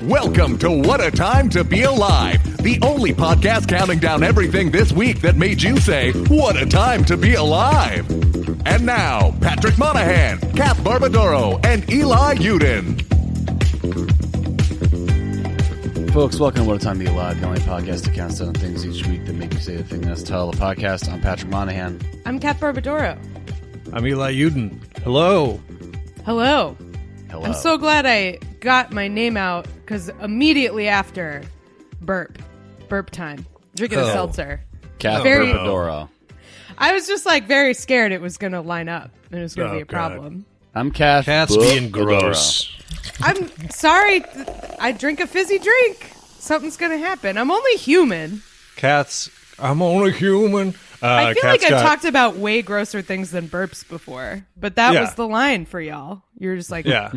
Welcome to What a Time to Be Alive, the only podcast counting down everything this week that made you say, what a time to be alive. And now, Patrick Monahan, Kath Barbadoro, and Eli Uden. Folks, welcome to What a Time to Be Alive, the only podcast that counts down things each week that make you say the thing that's the title of the podcast. I'm Patrick Monahan. I'm Kath Barbadoro. I'm Eli Uden. Hello. Hello. Hello. I'm so glad I got my name out, because immediately after burp time, drinking a seltzer. Kath Very- Barbadoro. I was just like very scared it was going to line up and it was going to be a God. problem. I'm Kath. Cat's being gross. I'm sorry. I drink a fizzy drink. Something's going to happen. I'm only human. Cats, I'm only human. I feel like Cat's I've talked about way grosser things than burps before, but that was the line for y'all. You're just like, Yeah.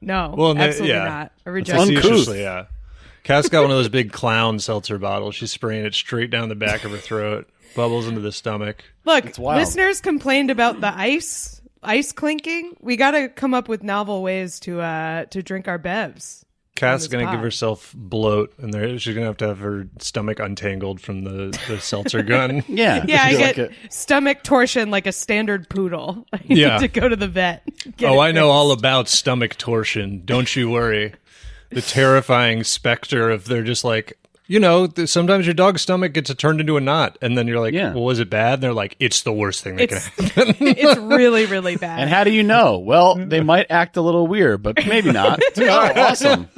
no, Well, absolutely not. I reject uncouth. it. Facetiously, yeah. Cat's got one of those big clown seltzer bottles. She's spraying it straight down the back of her throat. Bubbles into the stomach. Look, wild. listeners complained about the ice clinking. We got to come up with novel ways to drink our bevs. Cat's this going to pod. give herself bloat, and she's going to have her stomach untangled from the seltzer gun. Yeah. Yeah, I She's get like stomach torsion like a standard poodle. I Yeah. need to go to the vet. Oh, I know all about stomach torsion. Don't you worry. The terrifying specter of they're just like, sometimes your dog's stomach gets turned into a knot, and then you're like, Yeah. well, was it bad? And they're like, it's the worst thing that can It's happen. it's really, really bad. And how do you know? Well, they might act a little weird, but maybe not. Oh, awesome.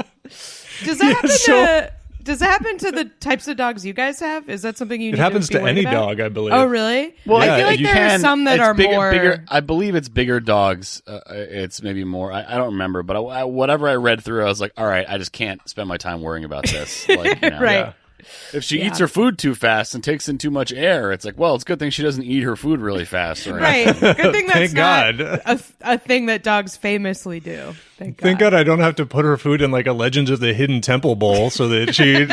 Does that happen so- does that happen to the types of dogs you guys have? Is that something you It need happens to be to worried any about? dog, I believe. Oh, really? Well, I feel like you there are some that it's are more... bigger. I believe it's bigger dogs. It's maybe more. I don't remember, but whatever I read through, I was like, all right, I just can't spend my time worrying about this. Like, Right. Yeah. If she Yeah. eats her food too fast and takes in too much air, it's like, well, it's a good thing she doesn't eat her food really fast. Or Right. Good thing that's Thank not God. a thing that dogs famously do. Thank God I don't have to put her food in like a Legends of the Hidden Temple bowl so that she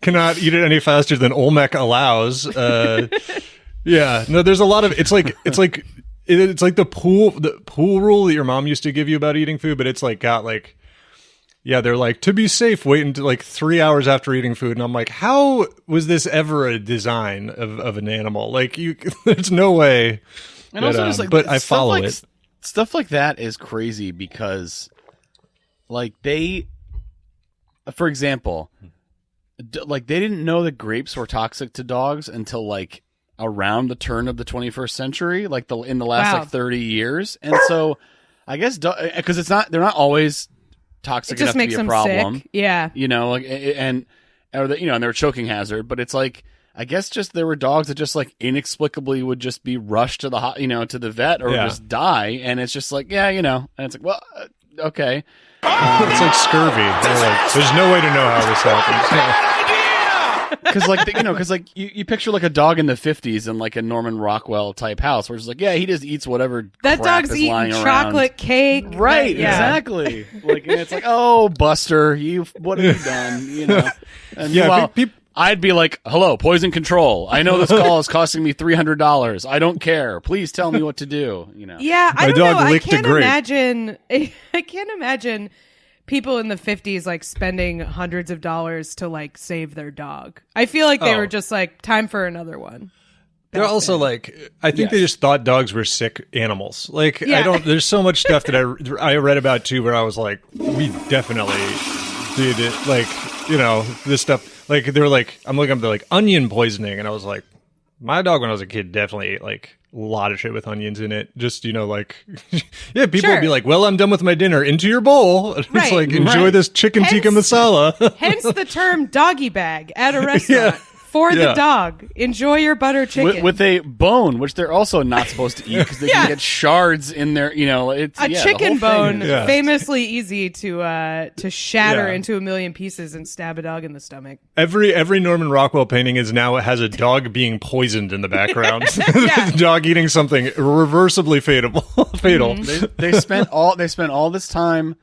cannot eat it any faster than Olmec allows. Yeah, no, there's a lot of it's like the pool rule that your mom used to give you about eating food, but it's like got like. Yeah, they're like, to be safe, wait until like 3 hours after eating food. And I'm like, how was this ever a design of an animal? Like, there's no way. And also, just like, but I stuff follow like, it. Stuff like that is crazy because, like, for example, like they didn't know that grapes were toxic to dogs until like around the turn of the 21st century, like in the last like 30 years. And so, I guess because they're not always toxic It just enough to makes be a them problem. sick. Yeah. Like, and they're a choking hazard, but it's like, I guess just there were dogs that just like inexplicably would just be rushed to the to the vet or just die, and it's just like, and it's like, well, okay. It's like scurvy. There's no way to know how this happens. Because you picture like a dog in the 50s in like a Norman Rockwell type house where it's like, yeah, he just eats whatever That crap dog's is eating lying chocolate around. cake. Right, Yeah. exactly. Like, and it's like, oh, Buster, what have you done? And meanwhile, I'd be like, hello, poison control. I know this call is costing me $300. I don't care. Please tell me what to do. Yeah, I My don't dog know. I licked a can't grape. imagine. I can't imagine people in the 50s like spending hundreds of dollars to like save their dog. I feel like they were just like, time for another one. They're also like, I think they just thought dogs were sick animals. Like, Yeah. there's so much stuff that I read about too where I was like, we definitely did it. Like, this stuff, like, they were like, I'm looking up, they're like onion poisoning. And I was like, my dog when I was a kid definitely ate like a lot of shit with onions in it. Just, like, yeah, people would be like, well, I'm done with my dinner. Into your bowl. It's Right. like, enjoy this chicken tikka masala. Hence the term doggy bag at a restaurant. For the dog. Enjoy your butter chicken. with a bone, which they're also not supposed to eat because they can get shards in their, it's a the whole chicken thing bone, is- famously easy to shatter Yeah. into a million pieces and stab a dog in the stomach. Every Norman Rockwell painting has a dog being poisoned in the background. Dog eating something irreversibly fatal. They spent all this time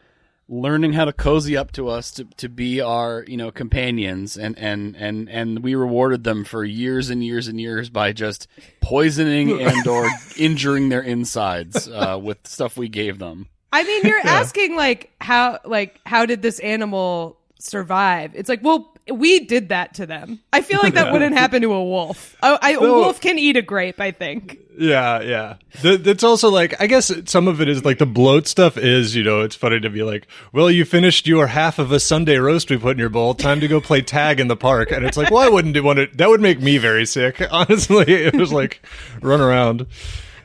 learning how to cozy up to us to be our companions, and we rewarded them for years and years and years by just poisoning and or injuring their insides with stuff we gave them. I mean, you're asking how did this animal survive? It's like, well, we did that to them. I feel like that wouldn't happen to a wolf. A wolf can eat a grape, I think. Yeah. That's also like, I guess some of it is like the bloat stuff is, it's funny to be like, well, you finished your half of a Sunday roast we put in your bowl. Time to go play tag in the park. And it's like, well, I wouldn't want it. That would make me very sick. Honestly, it was like run around.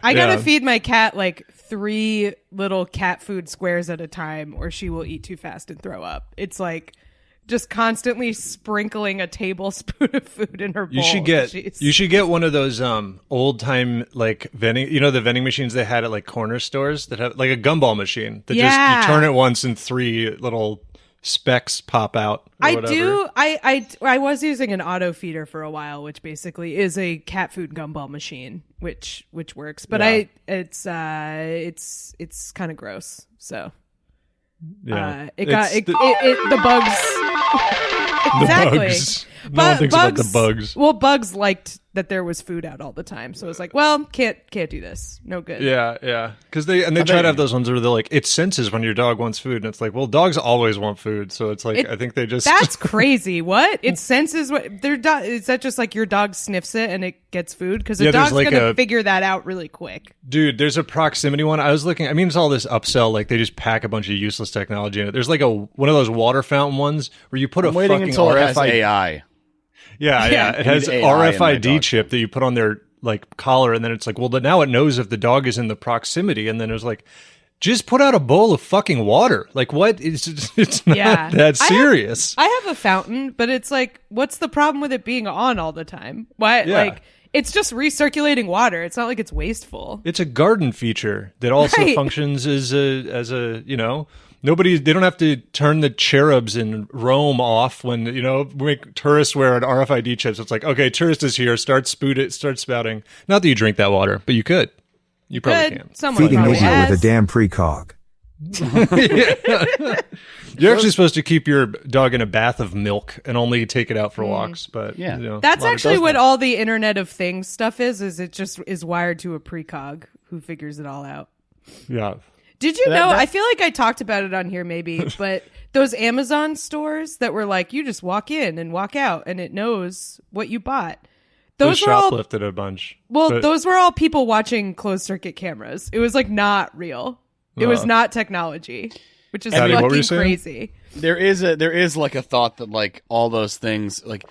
I gotta feed my cat like 3 little cat food squares at a time, or she will eat too fast and throw up. It's like just constantly sprinkling a tablespoon of food in her bowl. You should get one of those old time like vending, the vending machines they had at like corner stores that have like a gumball machine that just you turn it once and 3 little specks pop out. I was using an auto feeder for a while, which basically is a cat food gumball machine, which works. But it's kind of gross. So the bugs. Exactly. Bugs. No one thinks about the bugs. Well, bugs liked that there was food out all the time, so it's like, well, can't do this. No good. Yeah. Because they try to have those ones where they're like, it senses when your dog wants food, and it's like, well, dogs always want food, so it's like, I think they just that's crazy. What it senses what their dog is that just like your dog sniffs it and it gets food because a dog's like gonna figure that out really quick. Dude, there's a proximity one. I was looking. I mean, it's all this upsell. Like they just pack a bunch of useless technology in it. There's like one of those water fountain ones where you put a fucking RFID. AI. Yeah. It has RFID chip that you put on their like collar, and then it's like, well, now it knows if the dog is in the proximity, and then it was like, just put out a bowl of fucking water. Like, what? It's not that serious. I have a fountain, but it's like, what's the problem with it being on all the time? Why? Yeah. Like, it's just recirculating water. It's not like it's wasteful. It's a garden feature that also functions as a they don't have to turn the cherubs in Rome off when, make tourists wear an RFID chip. So it's like, okay, tourist is here. Start spouting. Not that you drink that water, but you could. You probably can. Someone feeding probably Igor has. with a damn precog. You're actually supposed to keep your dog in a bath of milk and only take it out for walks. But that's actually what all the Internet of Things stuff is it just is wired to a precog who figures it all out. Yeah. Did you know? I feel like I talked about it on here maybe, but those Amazon stores that were like, you just walk in and walk out and it knows what you bought. Those were shoplifted a bunch. Well, those were all people watching closed circuit cameras. It was like not real. It was not technology, which is fucking crazy. There is like a thought that like all those things, like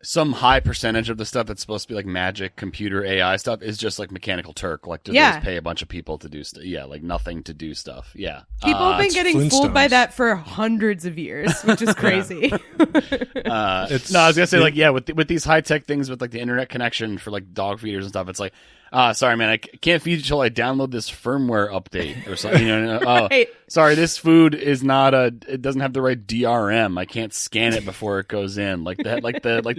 some high percentage of the stuff that's supposed to be like magic, computer, AI stuff is just like Mechanical Turk. Like, to just pay a bunch of people to do stuff. Yeah, like nothing to do stuff. Yeah. People have been getting fooled by that for hundreds of years, which is crazy. I was gonna say with these high tech things with like the internet connection for like dog feeders and stuff, it's like, sorry, man, I can't feed you till I download this firmware update or something. Sorry, this food is not it doesn't have the right DRM. I can't scan it before it goes in, like the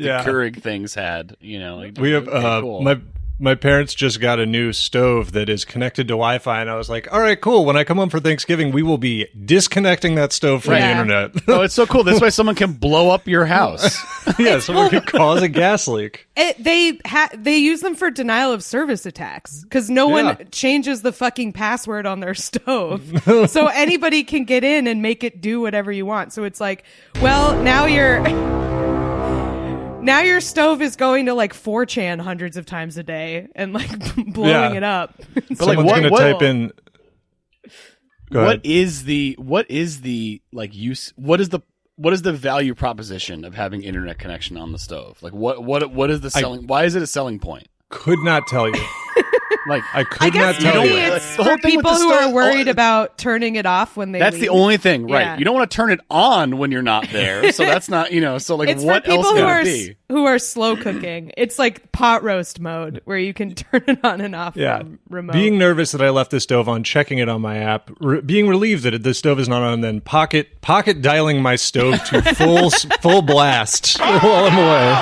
Keurig things had. We have cool. My parents just got a new stove that is connected to Wi-Fi, and I was like, all right, cool. When I come home for Thanksgiving, we will be disconnecting that stove from the internet. Oh, it's so cool. This way someone can blow up your house. Someone can cause a gas leak. They use them for denial of service attacks because no one changes the fucking password on their stove. So anybody can get in and make it do whatever you want. So it's like, well, now your stove is going to like 4chan hundreds of times a day and like blowing it up. But someone's going to type in. What is the like use? What is the value proposition of having internet connection on the stove? Like what is the selling? Why is it a selling point? Could not tell you. Like I guess maybe it's for people who are worried about turning it off when they That's leave. the only thing, right? Yeah. You don't want to turn it on when you're not there. So that's not, so like it's what for people else could it be? Who are slow cooking. It's like pot roast mode where you can turn it on and off from remote. Being nervous that I left the stove on, checking it on my app, being relieved that the stove is not on, and then pocket dialing my stove to full blast while I'm away.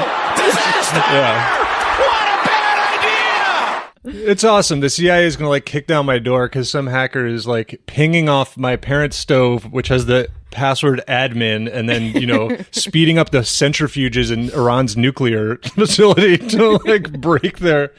It's awesome. The CIA is going to like kick down my door because some hacker is like pinging off my parents' stove, which has the password admin, and then, speeding up the centrifuges in Iran's nuclear facility to like break their.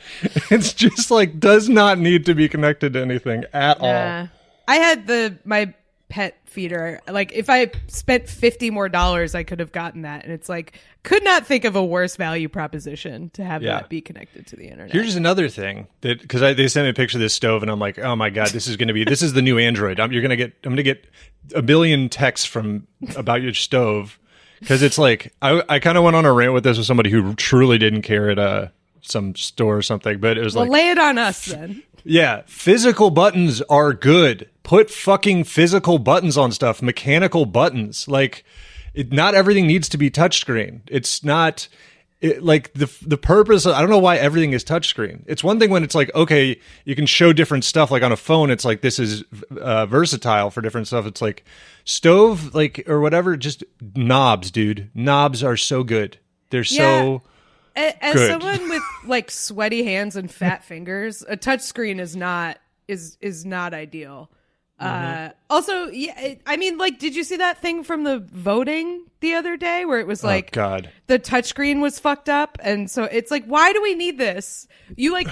It's just like does not need to be connected to anything at all. I had my pet feeder. Like, if I spent $50 more, I could have gotten that. And it's like, could not think of a worse value proposition to have that be connected to the internet. Here's another thing that, because they sent me a picture of this stove, and I'm like, oh my god, this is the new Android. I'm gonna get a billion texts about your stove, because it's like I kind of went on a rant with this with somebody who truly didn't care at some store or something, but it was like, lay it on us then. Yeah, physical buttons are good. Put fucking physical buttons on stuff, mechanical buttons. Like, not everything needs to be touchscreen. It's not like the purpose. I don't know why everything is touchscreen. It's one thing when it's like, okay, you can show different stuff. Like on a phone, it's like this is versatile for different stuff. It's like stove, like or whatever. Just knobs, dude. Knobs are so good. They're so. As good. Someone with like sweaty hands and fat fingers, a touchscreen is not ideal. Also, yeah, I mean, like, did you see that thing from the voting the other day where it was like, oh, God, the touchscreen was fucked up, and so it's like, why do we need this? You like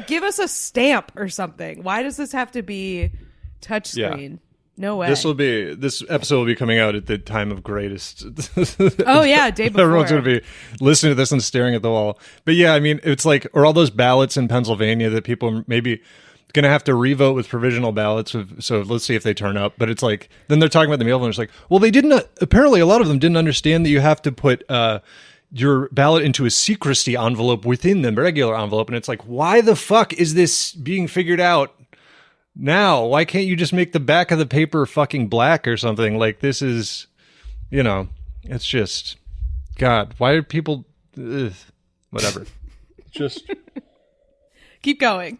give us a stamp or something. Why does this have to be touchscreen? Yeah. No way. This episode will be coming out at the time of greatest. Oh yeah, day before. Everyone's going to be listening to this and staring at the wall. But yeah, I mean, it's like, or all those ballots in Pennsylvania that people maybe going to have to revote with provisional ballots. So let's see if they turn up. But it's like, then they're talking about the mail vote. It's like, well, they didn't. Apparently, a lot of them didn't understand that you have to put your ballot into a secrecy envelope within the regular envelope. And it's like, why the fuck is this being figured out now? Why can't you just make the back of the paper fucking black or something? Like, this is, it's just, God, why are people, whatever. Just keep going.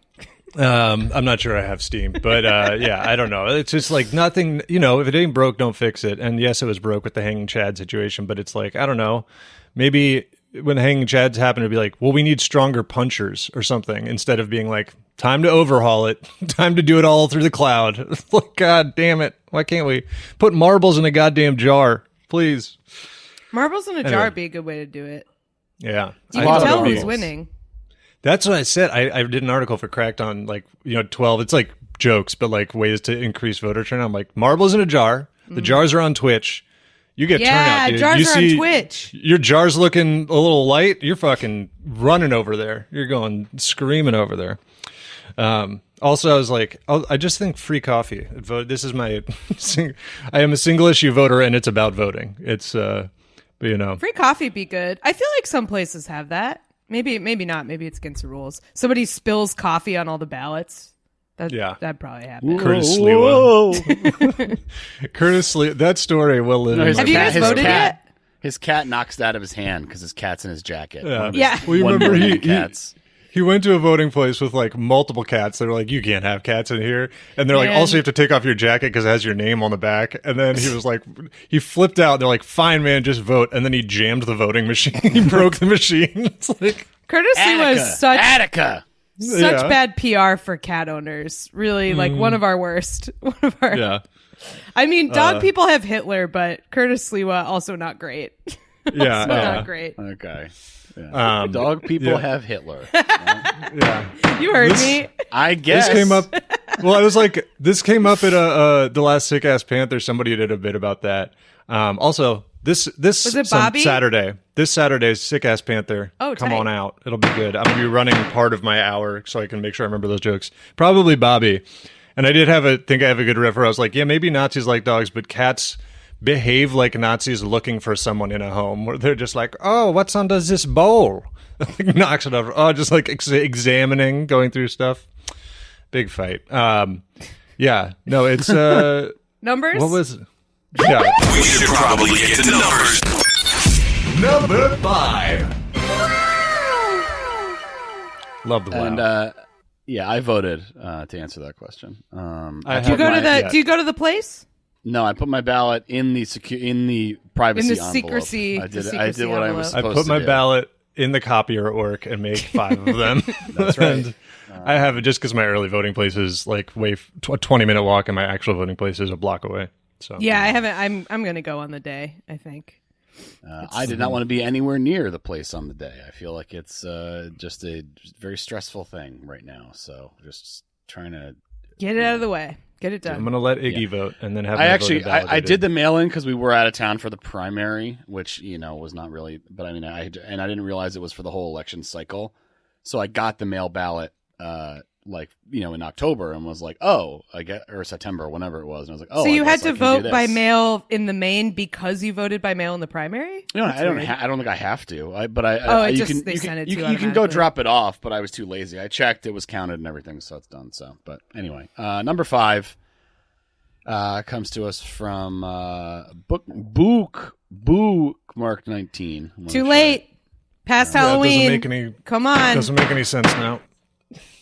I'm not sure I have steam, but yeah, I don't know. It's just like nothing, if it ain't broke, don't fix it. And yes, it was broke with the hanging Chad situation, but it's like, I don't know, maybe when the hanging Chads happen, it'd be like, well, we need stronger punchers or something, instead of being like, time to overhaul it, time to do it all through the cloud. Like, God damn it, why can't we put marbles in a goddamn jar, please? Marbles in a jar would be a good way to do it. Yeah, you can tell who's winning. That's what I said. I did an article for Cracked on 12. It's like jokes, but like ways to increase voter turnout. I'm like, marbles in a jar. The jars are on Twitch. You get turnout, dude. Jars you are see on Twitch. Your jar's looking a little light. You're fucking running over there. You're going screaming over there. Also, I was like, I just think free coffee. This is my. I am a single issue voter, and it's about voting. It's but free coffee be good. I feel like some places have that. Maybe not. Maybe it's against the rules. Somebody spills coffee on all the ballots. That'd probably happen. Curtis Sliwa. Curtis Sliwa. That story will live. Have you guys voted yet? His cat knocks it out of his hand because his cat's in his jacket. Yeah. Well, you remember he went to a voting place with like multiple cats. They were like, you can't have cats in here. And they're like, also you have to take off your jacket because it has your name on the back. And then he was like, he flipped out. They're like, fine, man, just vote. And then he jammed the voting machine. He broke the machine. It's like, Curtis Lee was such Attica. bad PR for cat owners. Really, like one of our worst. One of our. Yeah. I mean, dog people have Hitler, but Curtis Sliwa also not great. Yeah, not great. Okay. Yeah. Dog people have Hitler. Yeah, you heard me. I guess this came up. Well, I was like, this came up at the last Sick Ass Panther. Somebody did a bit about that. Also, this was it Bobby? Saturday. This Saturday's Sick Ass Panther. Oh, come tight. on out. It'll be good. I'm gonna be running part of my hour so I can make sure I remember those jokes. Probably Bobby. And I did think I have a good riff where I was like, yeah, maybe Nazis like dogs, but cats behave like Nazis looking for someone in a home, where they're just like, oh, what's under this bowl? Like, knocks it over. Oh, just like examining, going through stuff. Big fight. Yeah. No, it's numbers. What was? Yeah. We should probably get to numbers. Number 5. Love the wow. And yeah, I voted to answer that question. Do you go to the place? No, I put my ballot in the privacy envelope. Secrecy. I did what I was supposed to do. I put my ballot in the copier at work and make 5 of them. That's right. I have it just because my early voting place is like a 20-minute walk, and my actual voting place is a block away. So yeah, I haven't. I'm going to go on the day, I think. I did not want to be anywhere near the place on the day. I feel like it's just a very stressful thing right now. So just trying to get it out of the way. Get it done. I'm gonna let Iggy vote, and then have. I did the mail-in because we were out of town for the primary, which was not really. But I mean, I didn't realize it was for the whole election cycle, so I got the mail ballot, in October, and was like, oh, or September, whenever it was, and I was like, oh. So you had to vote by mail in the main because you voted by mail in the primary? No, I don't think I have to. You can go drop it off, but I was too lazy. I checked, it was counted and everything, so it's done. So, but anyway, number 5 comes to us from bookmark 19. Too late. Past Halloween. Come on. Doesn't make any sense now.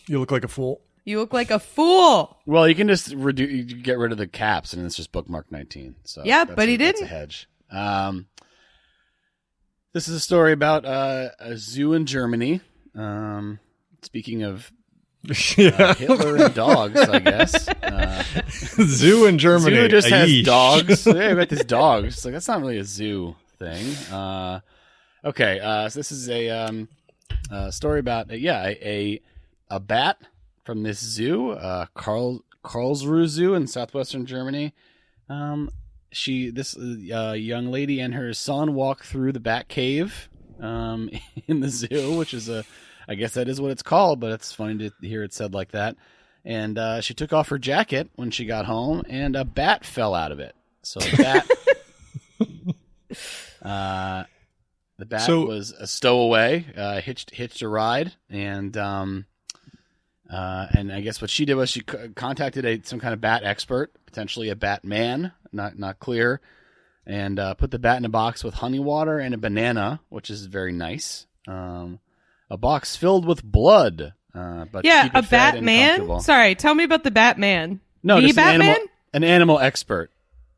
You look like a fool. You look like a fool. Well, you can just get rid of the caps, and it's just bookmark 19. So yeah, but he didn't. That's a hedge. This is a story about a zoo in Germany. Speaking of Hitler and dogs, I guess. Zoo in Germany. Zoo just has dogs. Yeah, I got these dogs. Like, that's not really a zoo thing. Okay, so this is a story about a bat from this zoo, Karlsruhe Zoo in southwestern Germany. This young lady and her son walk through the bat cave in the zoo, which is I guess that is what it's called, but it's funny to hear it said like that. And she took off her jacket when she got home, and a bat fell out of it. So the bat was a stowaway, hitched a ride, and I guess what she did was she contacted some kind of bat expert, potentially a bat man, not clear, and put the bat in a box with honey water and a banana, which is very nice. A box filled with blood. But a bat man. Sorry, tell me about the Batman. No, just an animal expert.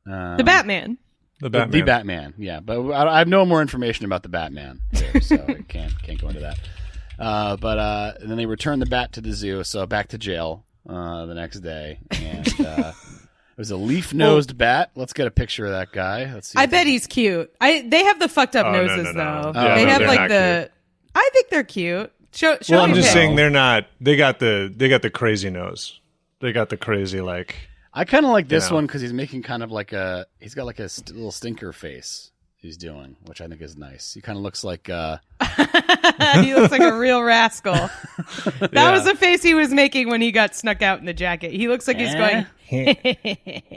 The Batman. The Batman. The Batman. Yeah, but I have no more information about the Batman, here, so I can't go into that. But then they returned the bat to the zoo, so back to jail the next day. And it was a leaf-nosed bat. Let's get a picture of that guy. Let's see. I bet he's cute. They have the fucked up noses though. They have like the. Cute. I think they're cute. Show I'm just saying they're not. They got the crazy nose. They got the crazy like. I kind of like this one because he's making kind of like he's got like a little stinker face he's doing, which I think is nice. He kind of looks like he looks like a real rascal. That was the face he was making when he got snuck out in the jacket. He looks like he's going.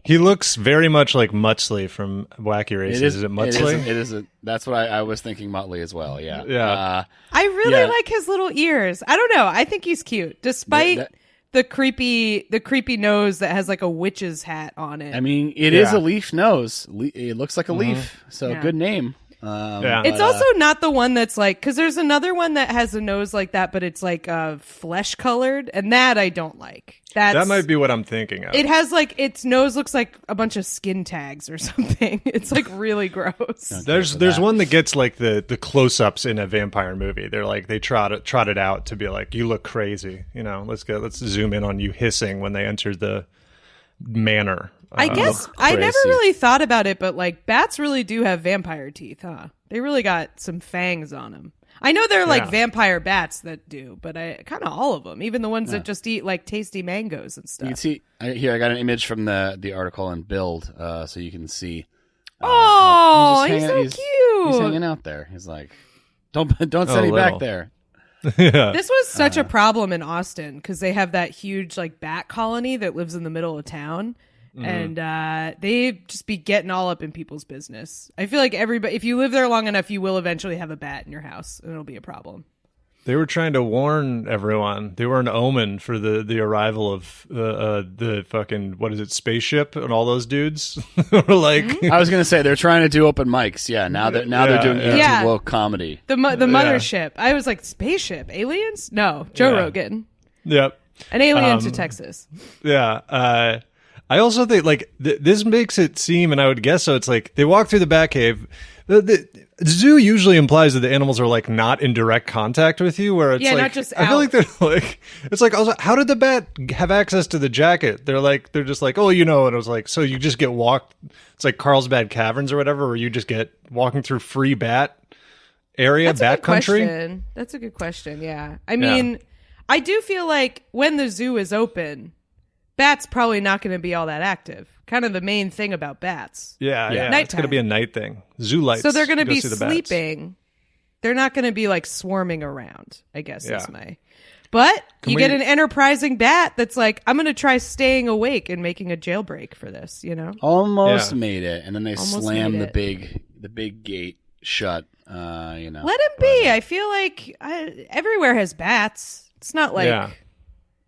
He looks very much like Muttley from Wacky Races. Is it Muttley? It is. That's what I was thinking. Muttley as well. Yeah. Yeah. I really like his little ears. I don't know. I think he's cute, despite the creepy nose that has like a witch's hat on it. I mean, it is a leaf nose. It looks like a leaf. So good name. It's also not the one that's like, because there's another one that has a nose like that, but it's like flesh colored, and that I don't like. That might be what I'm thinking of. It has like, its nose looks like a bunch of skin tags or something. It's like really gross. There's one that gets like the close-ups in a vampire movie. They're like, they trot it out to be like, you look crazy. Let's zoom in on you hissing when they enter the manor. I guess I never really thought about it, but like bats really do have vampire teeth, huh? They really got some fangs on them. I know they're like vampire bats that do, but I kind of all of them, even the ones that just eat like tasty mangoes and stuff. You can see here. I got an image from the article in Build, so you can see. He's so cute. He's hanging out there. He's like, don't send me back there. This was such a problem in Austin because they have that huge like bat colony that lives in the middle of town. And they just be getting all up in people's business. I feel like everybody, if you live there long enough, you will eventually have a bat in your house, and it'll be a problem. They were trying to warn everyone. They were an omen for the arrival of the fucking, what is it, spaceship and all those dudes. Like, I was gonna say they're trying to do open mics. Yeah, now they're doing woke comedy. The mothership. I was like, spaceship, aliens? No, Joe Rogan. Yep, an alien to Texas. Yeah. I also think, like, this makes it seem, and I would guess so, it's like, they walk through the Batcave. The zoo usually implies that the animals are, like, not in direct contact with you, where it's like... not just I feel like they're, like... It's like, also, how did the bat have access to the jacket? They're just like, oh, and I was like, so you just get walked... It's like Carlsbad Caverns or whatever, where you just get walking through free bat area, bat country? That's a good question, yeah. I mean, I do feel like when the zoo is open... bats probably not going to be all that active. Kind of the main thing about bats. Yeah. Nighttime. It's going to be a night thing. Zoo lights. So they're going to Go be see the bats. sleeping. They're not going to be like swarming around, I guess is my... But you get an enterprising bat that's like, I'm going to try staying awake and making a jailbreak for this, you know? Almost made it, and then they Almost slam made the big gate shut. You know, Let him be. I feel like everywhere has bats. It's not like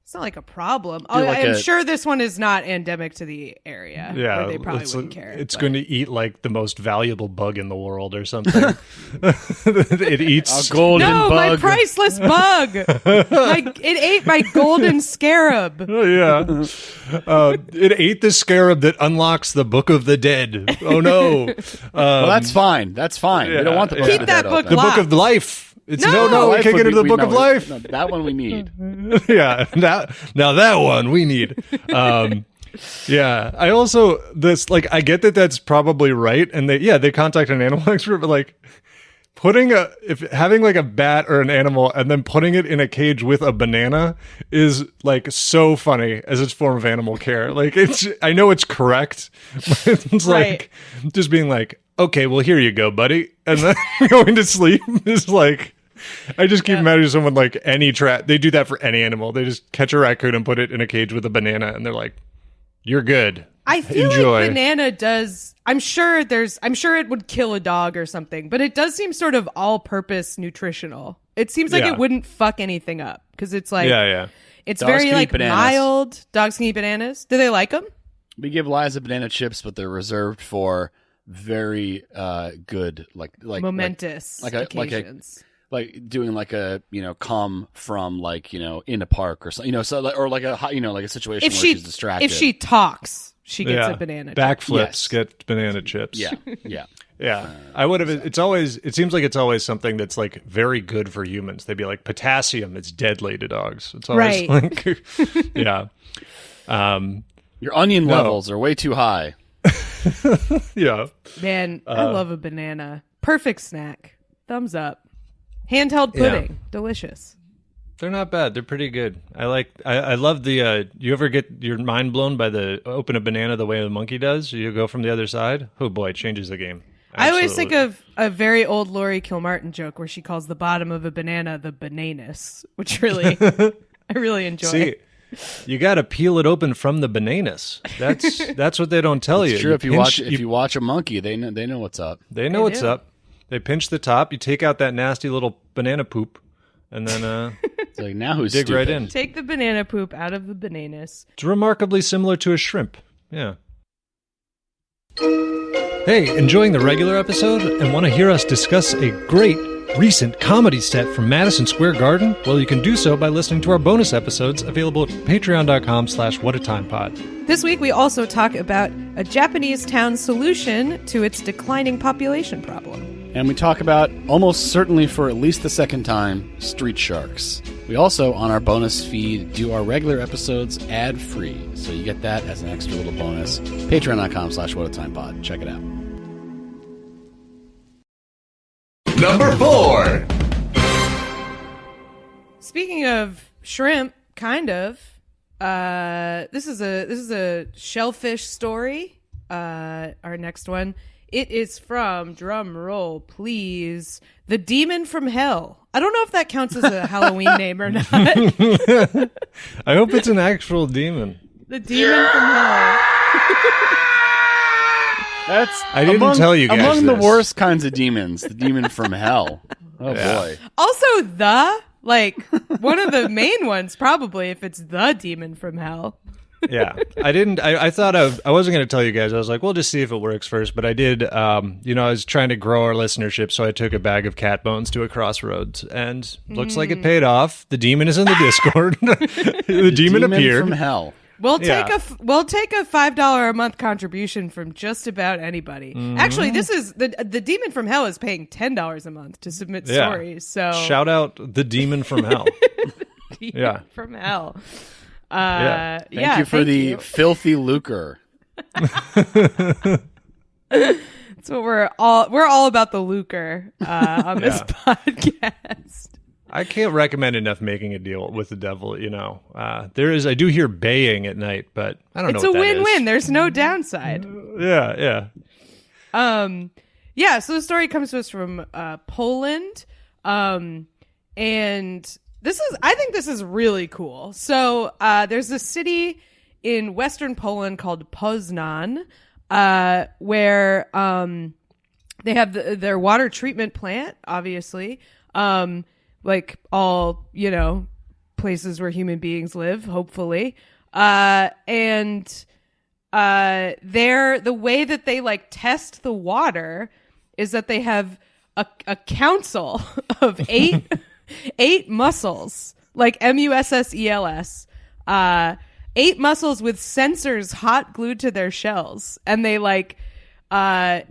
it's not like a problem. I'm sure this one is not endemic to the area. Yeah, where they probably wouldn't care. It's going to eat like the most valuable bug in the world or something. It eats a golden bug. My priceless bug. It ate my golden scarab. It ate the scarab that unlocks the Book of the Dead. Oh no! Well, that's fine. That's fine. We don't want the Book Keep of the that Dead book open. The Book of Life. It's no, we Life can't would get into be- the Book of Life. No, that one we need. Yeah, now that one we need. Yeah, I also I get that that's probably right, and they contact an animal expert, but like having like a bat or an animal and then putting it in a cage with a banana is like so funny as its form of animal care. Like I know it's correct, but it's like just being like, okay, well here you go, buddy, and then going to sleep is like. I just keep imagining someone like any trap. They do that for any animal. They just catch a raccoon and put it in a cage with a banana, and they're like, "You're good. I feel Enjoy." like banana does. I'm sure it would kill a dog or something, but it does seem sort of all-purpose nutritional. It seems like it wouldn't fuck anything up because it's like, it's Dogs very can like eat bananas. mild. Dogs can eat bananas. Do they like them? We give Liza banana chips, but they're reserved for very good, like Momentous occasions. like doing like a come from like in a park or something, or like a like a situation where she's distracted. If she talks, she gets a banana chip. Backflips, get banana chips. Yeah. I would have. It seems like it's always something that's like very good for humans. They'd be like potassium. It's deadly to dogs. It's always like, yeah. Your onion levels are way too high. Yeah. Man, I love a banana. Perfect snack. Thumbs up. Handheld pudding. Delicious. They're not bad. They're pretty good. I love the, you ever get your mind blown by the open a banana the way the monkey does? You go from the other side. Oh boy, it changes the game. Absolutely. I always think of a very old Laurie Kilmartin joke where she calls the bottom of a banana the bananus, which really, I really enjoy. See, you got to peel it open from the bananas. That's what they don't tell you. It's true. If you watch a monkey, they know what's up. They know what's up. They pinch the top. You take out that nasty little banana poop, and then it's like, now who's dig stupid? right in. Take the banana poop out of the bananus. It's remarkably similar to a shrimp. Yeah. Hey, enjoying the regular episode and want to hear us discuss a great recent comedy set from Madison Square Garden? Well, you can do so by listening to our bonus episodes available at patreon.com/whatatimepod. This week, we also talk about a Japanese town's solution to its declining population problem. And we talk about, almost certainly for at least the second time, street sharks. We also, on our bonus feed, do our regular episodes ad-free. So you get that as an extra little bonus. Patreon.com/whatatimepod. Check it out. Number 4. Speaking of shrimp, kind of. This is a shellfish story. Our next one. It is from, drum roll, please, The Demon from Hell. I don't know if that counts as a Halloween name or not. I hope it's an actual demon. The Demon from Hell. I didn't tell you guys among the this. worst kinds of demons. The demon from hell. Oh boy. Also, one of the main ones, probably, if it's The Demon from Hell. Yeah, I thought I wasn't going to tell you guys. I was like, we'll just see if it works first. But I did, I was trying to grow our listenership. So I took a bag of cat bones to a crossroads and looks like it paid off. The demon is in the Discord. the demon appeared from hell. We'll take a $5 a month contribution from just about anybody. Actually, this is the Demon from Hell is paying $10 a month to submit stories. So shout out the Demon from Hell. Demon from Hell. Thank you for the filthy lucre. That's what we're all about, the lucre on this podcast. I can't recommend enough making a deal with the devil. I do hear baying at night, but I don't know. It's a win-win. There's no downside. Yeah. Yeah. So the story comes to us from Poland, and I think this is really cool. So there's a city in western Poland called Poznan, where they have their water treatment plant, obviously. Like all, places where human beings live, hopefully. And the way that they like test the water is that they have a council of eight mussels, like MUSSELS, 8 mussels with sensors hot glued to their shells. And they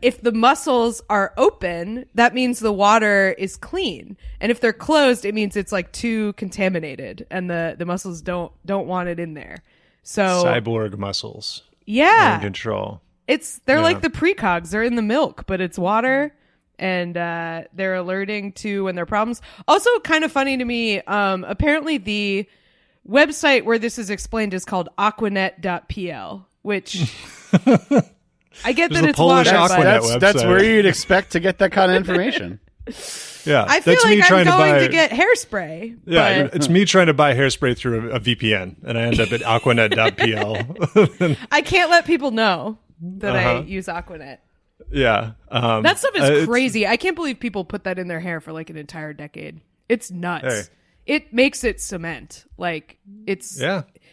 if the mussels are open, that means the water is clean. And if they're closed, it means it's like too contaminated and the mussels don't want it in there. So cyborg mussels. Yeah. In control. They're like the precogs. They're in the milk, but it's water. And they're alerting to when there are problems. Also kind of funny to me, apparently the website where this is explained is called aquanet.pl, which I get that it's water, but that's where you'd expect to get that kind of information. Yeah, I feel like I'm going to get hairspray. Yeah, but it's me trying to buy hairspray through a VPN, and I end up at aquanet.pl. I can't let people know that I use Aquanet. Yeah. That stuff is crazy. I can't believe people put that in their hair for like an entire decade. It's nuts. Hey. It makes it cement. Like it's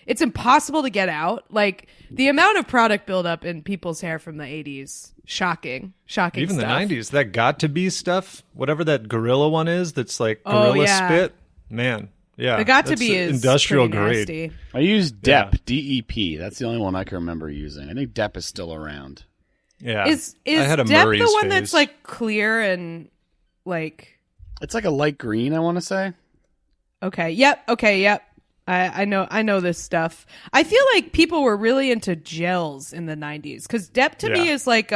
impossible to get out. Like the amount of product buildup in people's hair from the 80s, shocking Even stuff. the 90s, that got to be stuff, whatever that gorilla one is, that's like gorilla spit. Man, yeah. The got to be is industrial grade. nasty. I use DEP, DEP. That's the only one I can remember using. I think DEP is still around. Yeah. Is I had a DEP Murray's the one phase. that's like clear and like It's like a light green, I want to say. Okay. Yep. I know this stuff. I feel like people were really into gels in the 90s because DEP to me is like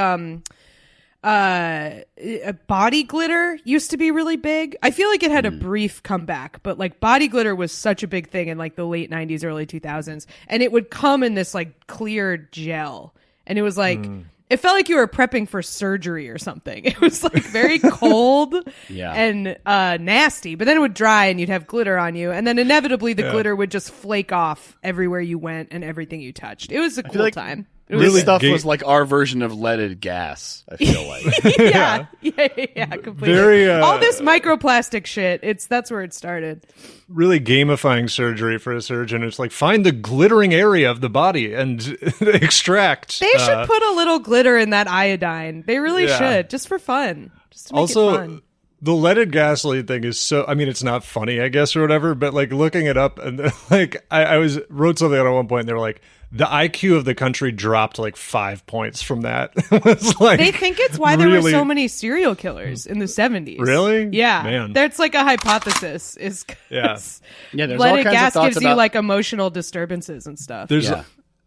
body glitter used to be really big. I feel like it had a brief comeback, but like body glitter was such a big thing in like the late 90s, early 2000s, and it would come in this like clear gel, and it was like it felt like you were prepping for surgery or something. It was like very cold and nasty, but then it would dry and you'd have glitter on you. And then inevitably the glitter would just flake off everywhere you went and everything you touched. It was a cool time. This stuff was like our version of leaded gas, I feel like. yeah, completely. All this microplastic shit, that's where it started. Really gamifying surgery for a surgeon. It's like, find the glittering area of the body and extract. They should put a little glitter in that iodine. They really should, just for fun. Just to make it fun. The leaded gasoline thing is so, I mean, it's not funny, I guess, or whatever, but like looking it up and like I wrote something at one point and they were like, the IQ of the country dropped like 5 points from that. It was like, they think it's why there were so many serial killers in the 70s. Really? Yeah. Man. That's like a hypothesis. Is there's leaded gas gives you like emotional disturbances and stuff.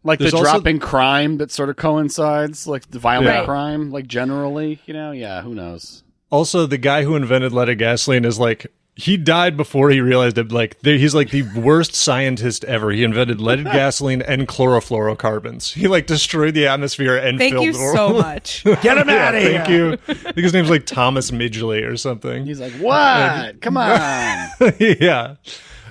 Like the drop in crime that sort of coincides, like the violent crime, like generally, who knows? Also, the guy who invented leaded gasoline is like, he died before he realized it. Like, he's like the worst scientist ever. He invented leaded gasoline and chlorofluorocarbons. He like destroyed the atmosphere and thank filled you the world. so much. Get him out of here. Thank you. I think his name's like Thomas Midgley or something. He's like, what? Come on. Yeah.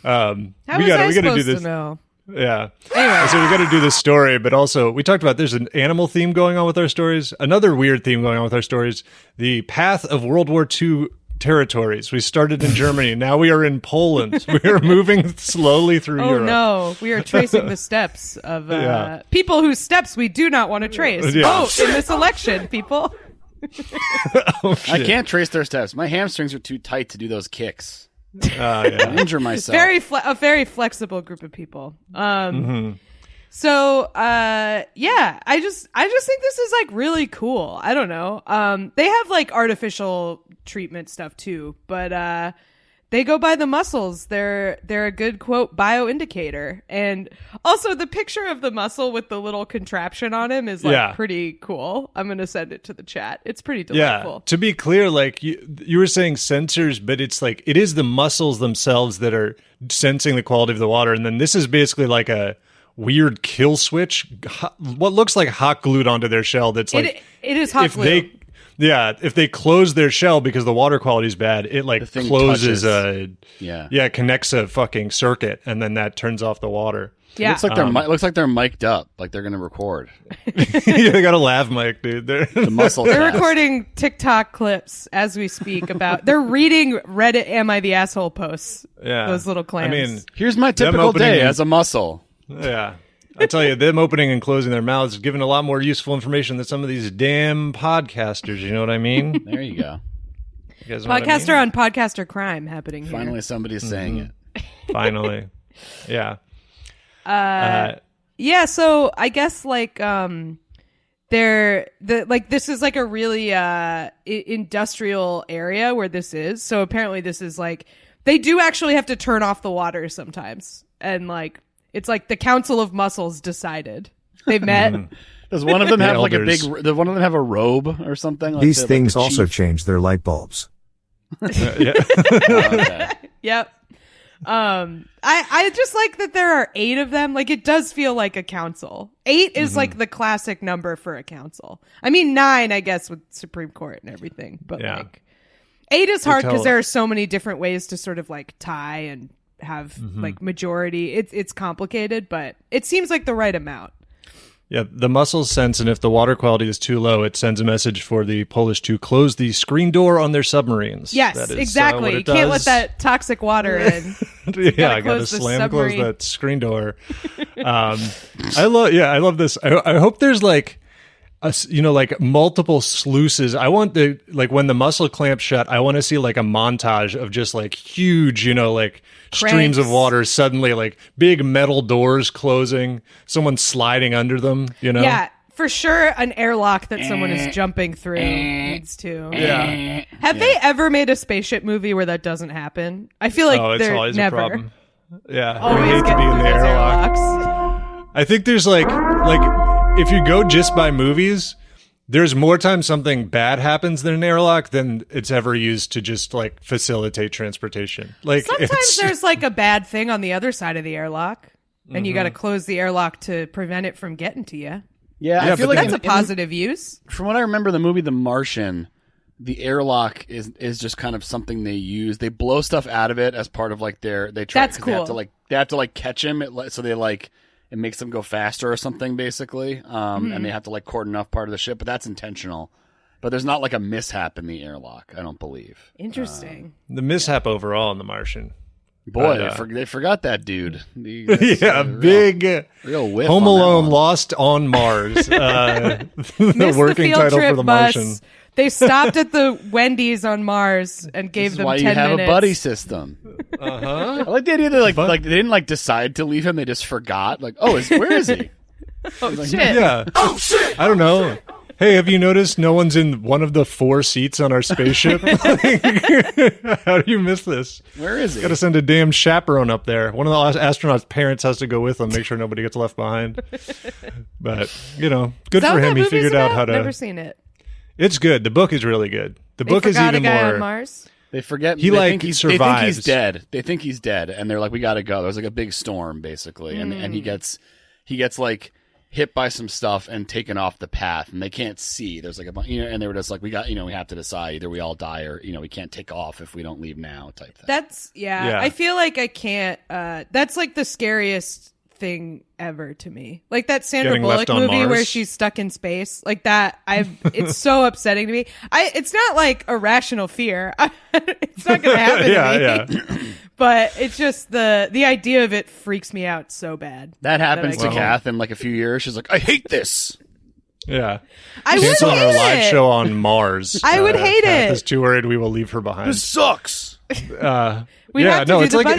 How we was I gotta supposed do this. to know? Yeah. Anyway. So we got to do this story, but also we talked about there's an animal theme going on with our stories. Another weird theme going on with our stories. The path of World War II territories. We started in Germany. Now we are in Poland. We are moving slowly through Europe. Oh no, we are tracing the steps of people whose steps we do not want to trace. Yeah. Vote in this election, people. I can't trace their steps. My hamstrings are too tight to do those kicks. I injure myself. A very flexible group of people. So, I just think this is like really cool. I don't know. They have like artificial treatment stuff too, but They go by the mussels. They're a good, quote, bioindicator. And also the picture of the mussel with the little contraption on him is pretty cool. I'm going to send it to the chat. It's pretty delightful. Yeah. To be clear, like you were saying sensors, but it's like it is the mussels themselves that are sensing the quality of the water. And then this is basically like a weird kill switch, what looks like hot glued onto their shell. That's like it is hot glue. If they close their shell because the water quality is bad, it like closes connects a fucking circuit, and then that turns off the water. Yeah, it looks like they're mic'd up, like they're gonna record. They got a lav mic, dude. The muscle. They're recording TikTok clips as we speak about. They're reading Reddit "Am I the Asshole" posts. Yeah, those little clams. I mean, here's my typical day as a mussel. Yeah. I tell you, them opening and closing their mouths is giving a lot more useful information than some of these damn podcasters. You know what I mean? There you go. You guys know podcaster on podcaster crime happening here. Finally, somebody's saying it. Finally. Yeah. Yeah. So I guess like this is like a really industrial area where this is. So apparently this is like they do actually have to turn off the water sometimes, and like. It's like the Council of Mussels decided. They met. Does one of them have like a big? Does one of them have a robe or something? Like these things also change their light bulbs. Okay. Yep. I just like that there are 8 of them. Like it does feel like a council. 8 is like the classic number for a council. I mean 9, I guess, with Supreme Court and everything. But like 8 is hard because there are so many different ways to sort of like tie and have like majority. It's complicated, but it seems like the right amount. Yeah, the mussels sense, and if the water quality is too low, it sends a message for the Polish to close the screen door on their submarines. Yes, that is, exactly. You can't let that toxic water in. I gotta slam close that screen door. I love this. I hope there's like like multiple sluices. I want when the mussel clamps shut, I want to see like a montage of just like huge, like streams of water suddenly, like big metal doors closing, someone sliding under them, Yeah, for sure an airlock that someone is jumping through needs to. Yeah. Have they ever made a spaceship movie where that doesn't happen? I feel like it's always never. a problem. Yeah. Always hate to be in the airlocks. I think there's like if you go just by movies, there's more times something bad happens than an airlock than it's ever used to just like facilitate transportation. Like sometimes there's like a bad thing on the other side of the airlock, and you got to close the airlock to prevent it from getting to you. Yeah, I feel like that's a positive use. From what I remember, the movie The Martian, the airlock is just kind of something they use. They blow stuff out of it as part of like That's cool. They have to like catch him, so they like. It makes them go faster or something, basically. And they have to like cordon off part of the ship, but that's intentional. But there's not like a mishap in the airlock, I don't believe. Interesting. The mishap overall in The Martian. Boy, they forgot that dude. Big Home Alone Lost on Mars. The working title for The Martian. They stopped at the Wendy's on Mars and gave them 10 minutes. Why you have a buddy system. I like the idea that they didn't like decide to leave him; they just forgot. Like, where is he? Shit! Yeah. Oh shit! I don't know. Hey, have you noticed no one's in one of the 4 seats on our spaceship? How do you miss this? Where is he? Got to send a damn chaperone up there. One of the astronauts' parents has to go with them, make sure nobody gets left behind. But good for him. He figured out how to. Never seen it. It's good. The book is really good. The book is even a guy more. On Mars? They forget he survives. They think he's dead. They think he's dead, and they're like, "We got to go." There's like a big storm, basically, and he gets like hit by some stuff and taken off the path, and they can't see. There's like and they were just like, "We got, we have to decide either we all die or we can't take off if we don't leave now." Type thing. That's I feel like I can't. That's like the scariest thing ever to me, like that Sandra Bullock movie where she's stuck in space, like that. It's so upsetting to me. It's not like a rational fear. It's not gonna happen to me. But it's just the idea of it freaks me out so bad. That happens to Kath in like a few years. She's like, I hate this. Yeah, I would hate our live show on Mars. I would hate Kath is too worried we will leave her behind. This sucks. It's like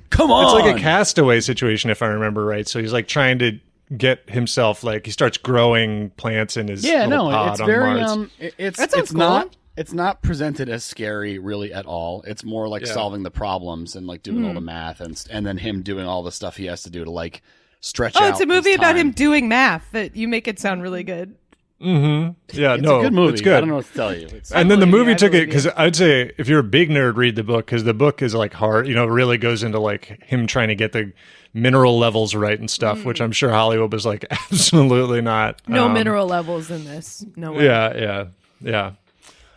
come on. It's like a Castaway situation, if I remember right. So he's like trying to get himself, like he starts growing plants in his little pod it's on very Mars. it's not It's not presented as scary really at all. It's more like solving the problems and like doing all the math and then him doing all the stuff he has to do to like stretch out. Oh, it's a movie his about time. him doing math that you make it sound really good. Mm-hmm. Yeah, It's no, a good movie. it's good. I don't know what to tell you. And then the movie took it believe because I'd say if you're a big nerd, read the book because the book is like hard. Really goes into like him trying to get the mineral levels right and stuff, which I'm sure Hollywood was like absolutely not. No mineral levels in this. No way. Yeah.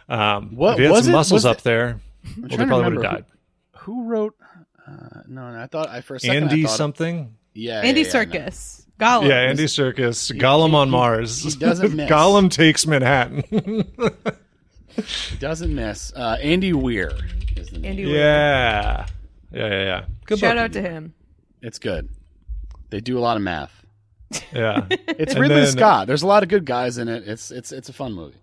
What if he had was some it? muscles Was up it- there, I'm well, trying they to probably would remember have died. who wrote. No, I thought for a second Andy I thought something. Andy No. Serkis. Gollum. Yeah, Andy Serkis. Gollum on Mars. he doesn't miss. Gollum takes Manhattan. He doesn't miss. Andy Weir is the name. Andy Weir. Yeah. Good Shout book. out to him. It's good. They do a lot of math. Yeah. It's And Ridley then- Scott. There's a lot of good guys in it. It's a fun movie.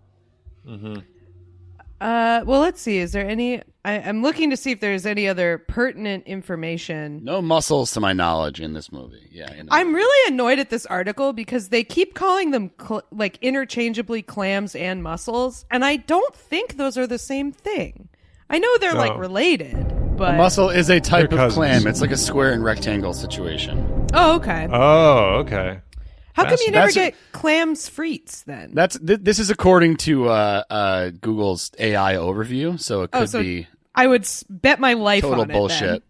Well, let's see. Is there any? I'm looking to see if there's any other pertinent information. No muscles to my knowledge in this movie. Yeah, I'm really annoyed at this article because they keep calling them like interchangeably clams and mussels, and I don't think those are the same thing. I know they're like No. related, but a mussel is a type They're of cousins. clam. It's like a square and rectangle situation. Oh, okay. Oh, okay. How come you never that's- get clams frites then? This is according to Google's AI overview, so it could be I would bet my life total on it. bullshit.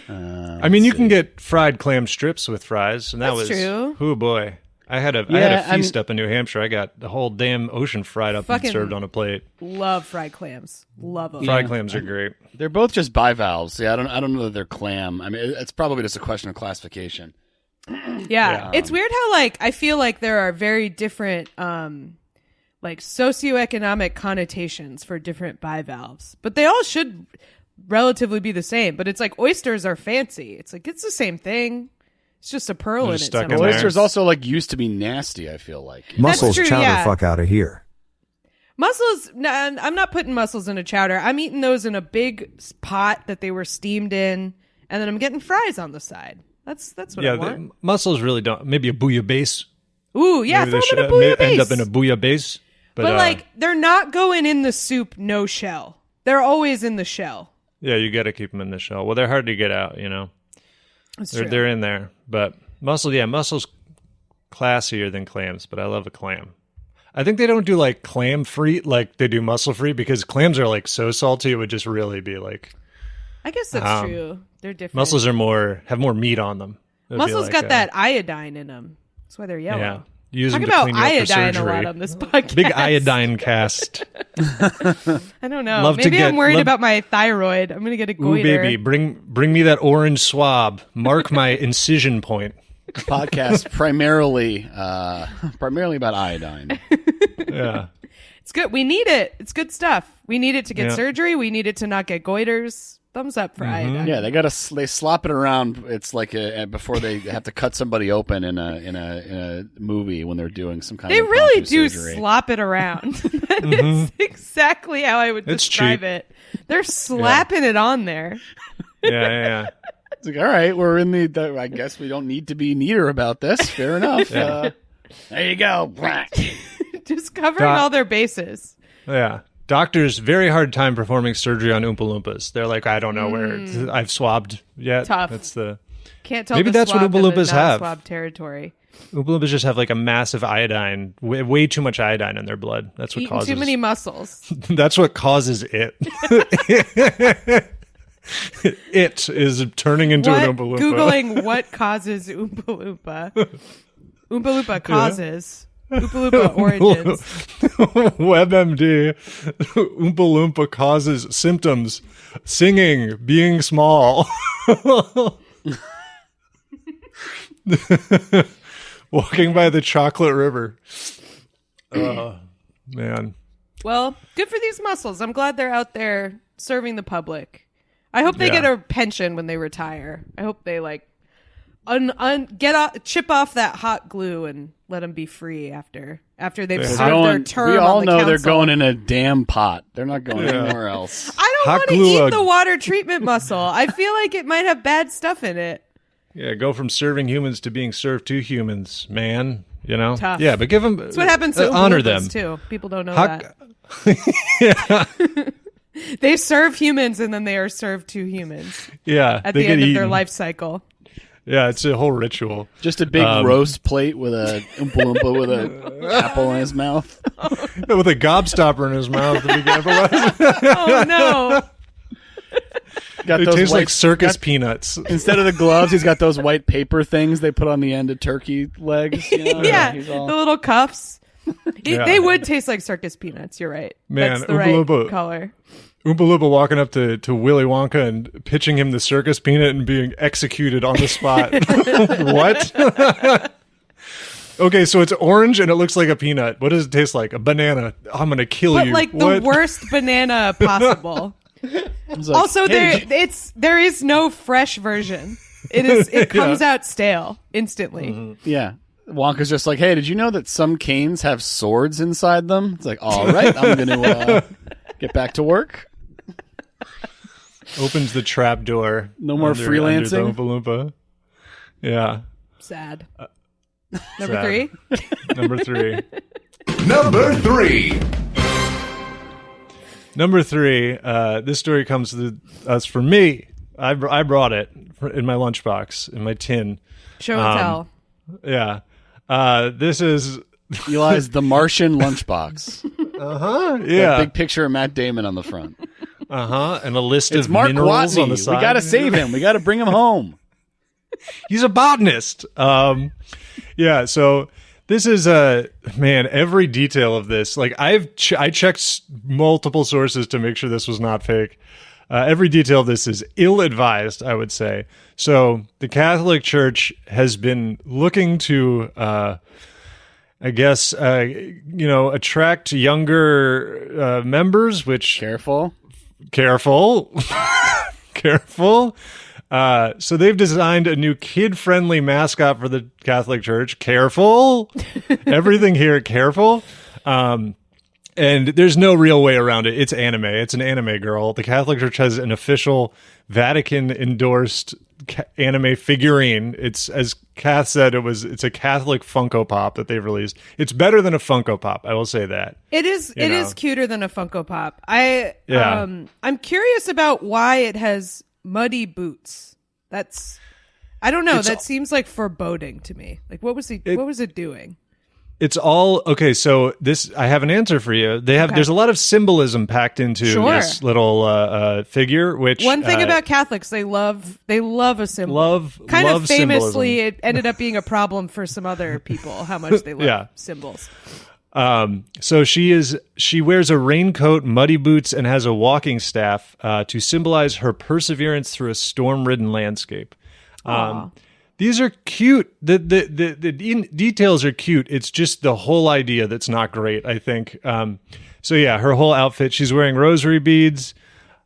I mean, you can get fried clam strips with fries, and that That's was true. Oh boy, I had a Yeah, feast up in New Hampshire. I got the whole damn ocean fried up Fucking- and served on a plate. Love fried clams. Love them. Fried clams are great. They're both just bivalves. Yeah, I don't know that they're clam. I mean, it's probably just a question of classification. Yeah. It's weird how like I feel like there are very different like socioeconomic connotations for different bivalves. But they all should relatively be the same. But it's like oysters are fancy. It's like it's the same thing. It's just a pearl They're in it. stuck in somewhere. there. Oysters also like used to be nasty. I feel like. Mussels true, chowder yeah. fuck out of here. Mussels, I'm not putting mussels in a chowder. I'm eating those in a big pot that they were steamed in, and then I'm getting fries on the side. That's what I Yeah, want. the mussels really don't. Maybe a bouillabaisse. Ooh, yeah, Maybe throw they them in a should bouillabaisse. end up in a bouillabaisse. But like, they're not going in the soup, no shell. They're always in the shell. yeah, you got to keep them in the shell. Well, they're hard to get out. That's They're true. they're in there. But mussels classier than clams. But I love a clam. I think they don't do like clam frite like they do mussel frite because clams are like so salty it would just really be like I guess that's true. They're different. mussels are have more meat on them. It'd be Mussels like, got that iodine in them. That's why they're yellow. Yeah, use Talk them to about clean you up for iodine a surgery. lot on this podcast. Big iodine cast. I don't know. Love to Maybe I'm get- worried love- about my thyroid. I'm gonna get a Ooh, goiter. baby, bring me that orange swab. Mark my incision point. Podcast primarily about iodine. Yeah. It's good. We need it. It's good stuff. We need it to get Yeah. surgery. We need it to not get goiters. Thumbs up for iodine. Yeah, they slop it around. It's like before they have to cut somebody open in a movie when they're doing some kind They of really impromptu do surgery. slop it around. That is exactly how I would It's describe cheap. it. They're slapping it on there. Yeah. It's like, all right, we're in the. I guess we don't need to be neater about this. Fair enough. There you go. Just covering all their bases. Yeah. Doctors, very hard time performing surgery on Oompa Loompas. They're like, I don't know where I've swabbed yet. Tough. That's the Can't tell Maybe the that's what swab Oompa and the Loompas have. non-swab territory. Oompa Loompas just have like a massive iodine, way too much iodine in their blood. That's what Eating causes too many mussels. That's what causes it. It is turning into an Oompa Loompa. Googling what causes Oompa Loompa. Oompa Loompa causes. Oompa Loompa origins. WebMD. Oompa Loompa causes symptoms. Singing, being small. Walking by the chocolate river. Oh, man. Well, good for these mussels. I'm glad they're out there serving the public. I hope they Yeah. get a pension when they retire. I hope they like chip off that hot glue and let them be free after they've served their term. we all on the know they're council. going in a damn pot. They're not going anywhere else. I don't Hot want to glue eat the water treatment mussel. I feel like it might have bad stuff in it. Yeah, go from serving humans to being served to humans, man. You know? Tough. Yeah, but give them... That's what happens to Oompa honor Loompas, them. too. People don't know that. They serve humans and then they are served to humans. Yeah, At the end of their life cycle. Yeah, it's a whole ritual. Just a big roast plate with a Oompa Loompa with an apple in his mouth. With a gobstopper in his mouth. Oh, no. It tastes like circus peanuts. Instead of the gloves, he's got those white paper things they put on the end of turkey legs. You know? Yeah, the little cuffs. They would taste like circus peanuts. You're right. Man, that's the Oompa right Loompa. color. Oompa Loompa walking up to Willy Wonka and pitching him the circus peanut and being executed on the spot. What? Okay, so it's orange and it looks like a peanut. What does it taste like? A banana. I'm going to kill you. But like the worst banana possible. Also, there is no fresh version. It comes out stale instantly. Mm-hmm. Yeah. Wonka's just like, hey, did you know that some canes have swords inside them? It's like, all right, I'm going to get back to work. Opens the trap door. No more freelancing. Under the Oompa Loompa. Yeah. Sad. Sad. Number 3. Number 3. Number 3. Number 3. This story comes to us from me. I brought it in my lunchbox, in my tin. Show and tell. Yeah. This is Eli's The Martian lunchbox. Yeah. That big picture of Matt Damon on the front. And a list It's of Mark minerals Watney. on the side. We got to save him. We got to bring him home. He's a botanist. Yeah. So this is man. Every detail of this, like I checked multiple sources to make sure this was not fake. Every detail of this is ill-advised, I would say. So the Catholic Church has been looking to, I guess, attract younger members. Which Careful. So they've designed a new kid-friendly mascot for the Catholic Church. Careful. Everything here, careful. And there's no real way around it. It's anime. It's an anime girl. The Catholic Church has an official Vatican-endorsed anime figurine. It's, as Kath said, it's a Catholic Funko Pop that they've released. It's better than a Funko Pop. I will say that. It is. It is cuter than a Funko Pop. I'm curious about why it has muddy boots. I don't know. That seems like foreboding to me. Like, what was it doing? It's all okay. So I have an answer for you. There's a lot of symbolism packed into this little figure. Which one thing about Catholics, they love a symbol. Kind of famously, symbolism. It ended up being a problem for some other people. How much they love symbols. So she wears a raincoat, muddy boots, and has a walking staff to symbolize her perseverance through a storm-ridden landscape. These are cute. The details are cute. It's just the whole idea that's not great, I think. So yeah, her whole outfit, she's wearing rosary beads.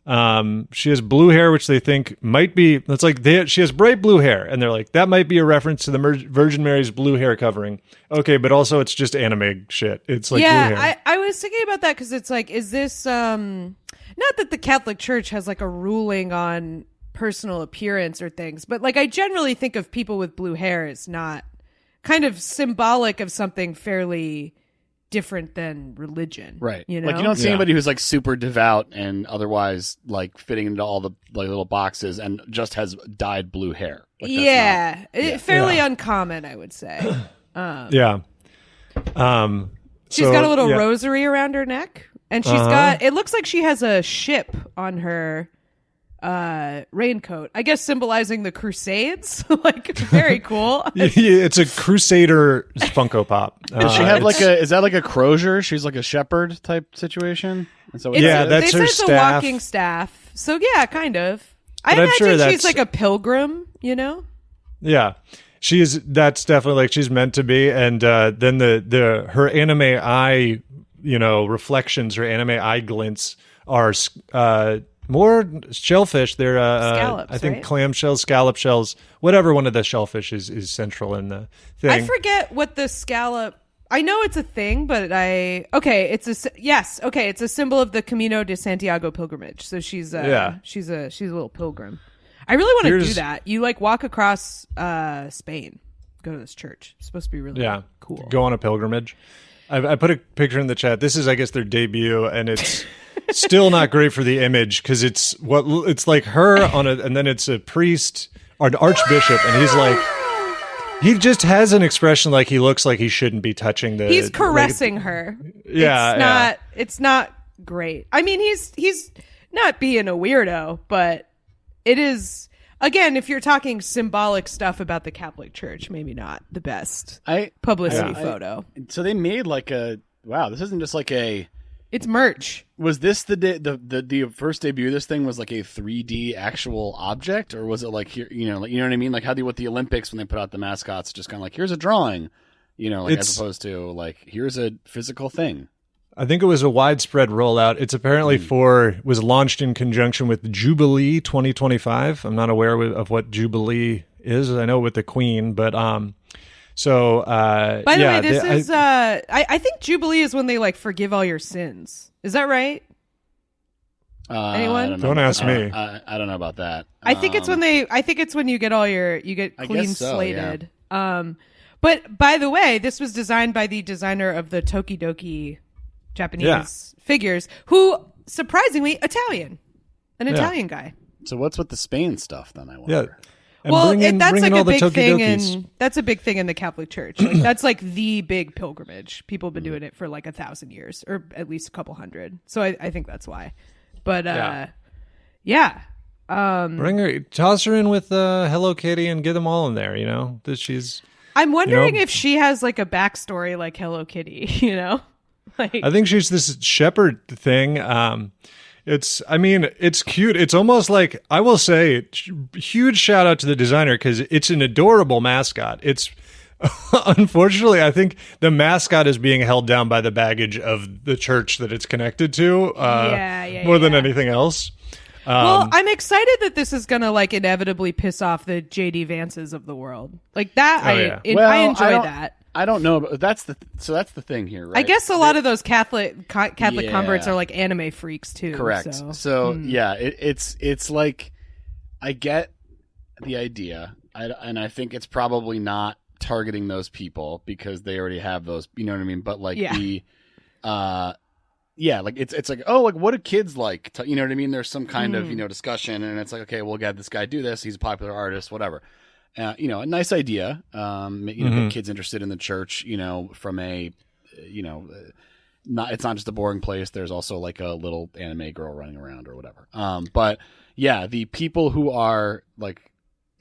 She has blue hair, which they think might be, it's like she has bright blue hair. And they're like, that might be a reference to the Virgin Mary's blue hair covering. Okay, but also it's just anime shit. It's like blue hair. I was thinking about that because it's like, is this, not that the Catholic Church has like a ruling on personal appearance or things, but like I generally think of people with blue hair as not kind of symbolic of something fairly different than religion, right? You know, like you don't see anybody who's like super devout and otherwise like fitting into all the like little boxes and just has dyed blue hair. Like, fairly uncommon, I would say. Yeah. She's got a little rosary around her neck, and she's got. It looks like she has a ship on her raincoat, I guess symbolizing the Crusades. Like, very cool. It's a Crusader Funko Pop. Does she have is that like a crozier? She's like a shepherd type situation. That's her staff. A walking staff. So yeah, kind of. I imagine she's like a pilgrim, you know? Yeah. That's definitely like she's meant to be. And then her anime eye, reflections, her anime eye glints are more shellfish. They're scallops, I think right? clam shells, scallop shells, whatever one of the shellfish is central in the thing. I forget what the scallop. I know it's a thing, but it's a symbol of the Camino de Santiago pilgrimage. So she's a little pilgrim. I really want to do that. You like walk across Spain, go to this church. It's supposed to be really cool. Go on a pilgrimage. I put a picture in the chat. This is, I guess, their debut, and it's still not great for the image because it's like her and then it's a priest or an archbishop, and he's like, he just has an expression like he looks like he shouldn't be touching the. He's caressing her. Yeah, it's not great. I mean, he's not being a weirdo, but it is. Again, if you're talking symbolic stuff about the Catholic Church, maybe not the best publicity photo. So they made like this isn't just like it's merch. Was this the first debut of this thing was like a 3D actual object, or was it like here, you know what I mean? Like how they with the Olympics when they put out the mascots, just kind of like, here's a drawing, as opposed to like, here's a physical thing. I think it was a widespread rollout. It's apparently was launched in conjunction with Jubilee 2025. I'm not aware of what Jubilee is. I know with the Queen, but by the way, this is I think Jubilee is when they like forgive all your sins. Is that right? Anyone? Don't ask me. I don't know about that. I think it's when you get clean slated. Yeah. But by the way, this was designed by the designer of the Tokidoki Japanese figures, who surprisingly Italian guy. So what's with the Spain stuff then? I wonder. Yeah. And that's like a big Tokidokis. That's a big thing in the Catholic Church. Like, that's like the big pilgrimage. People have been doing it for like 1,000 years, or at least a couple hundred. So I think that's why. But bring her, toss her in with Hello Kitty, and get them all in there. That she's. I'm wondering if she has like a backstory like Hello Kitty. Like, I think she's this shepherd thing. It's cute. It's almost like, I will say, huge shout out to the designer because it's an adorable mascot. It's unfortunately, I think the mascot is being held down by the baggage of the church that it's connected to more than anything else. Well, I'm excited that this is going to like inevitably piss off the JD Vances of the world. Like that, I enjoy that. I don't know, but that's the thing here, right? I guess a lot of those Catholic converts are like anime freaks too. Correct. So yeah, it's like, I get the idea, and I think it's probably not targeting those people because they already have those. You know what I mean? But like like it's like, oh, like what do kids like? You know what I mean? There's some kind of discussion, and it's like, okay, we'll get this guy do this. He's a popular artist, whatever. A nice idea. Get kids interested in the church. From a, it's not just a boring place. There's also like a little anime girl running around or whatever. But yeah, the people who are like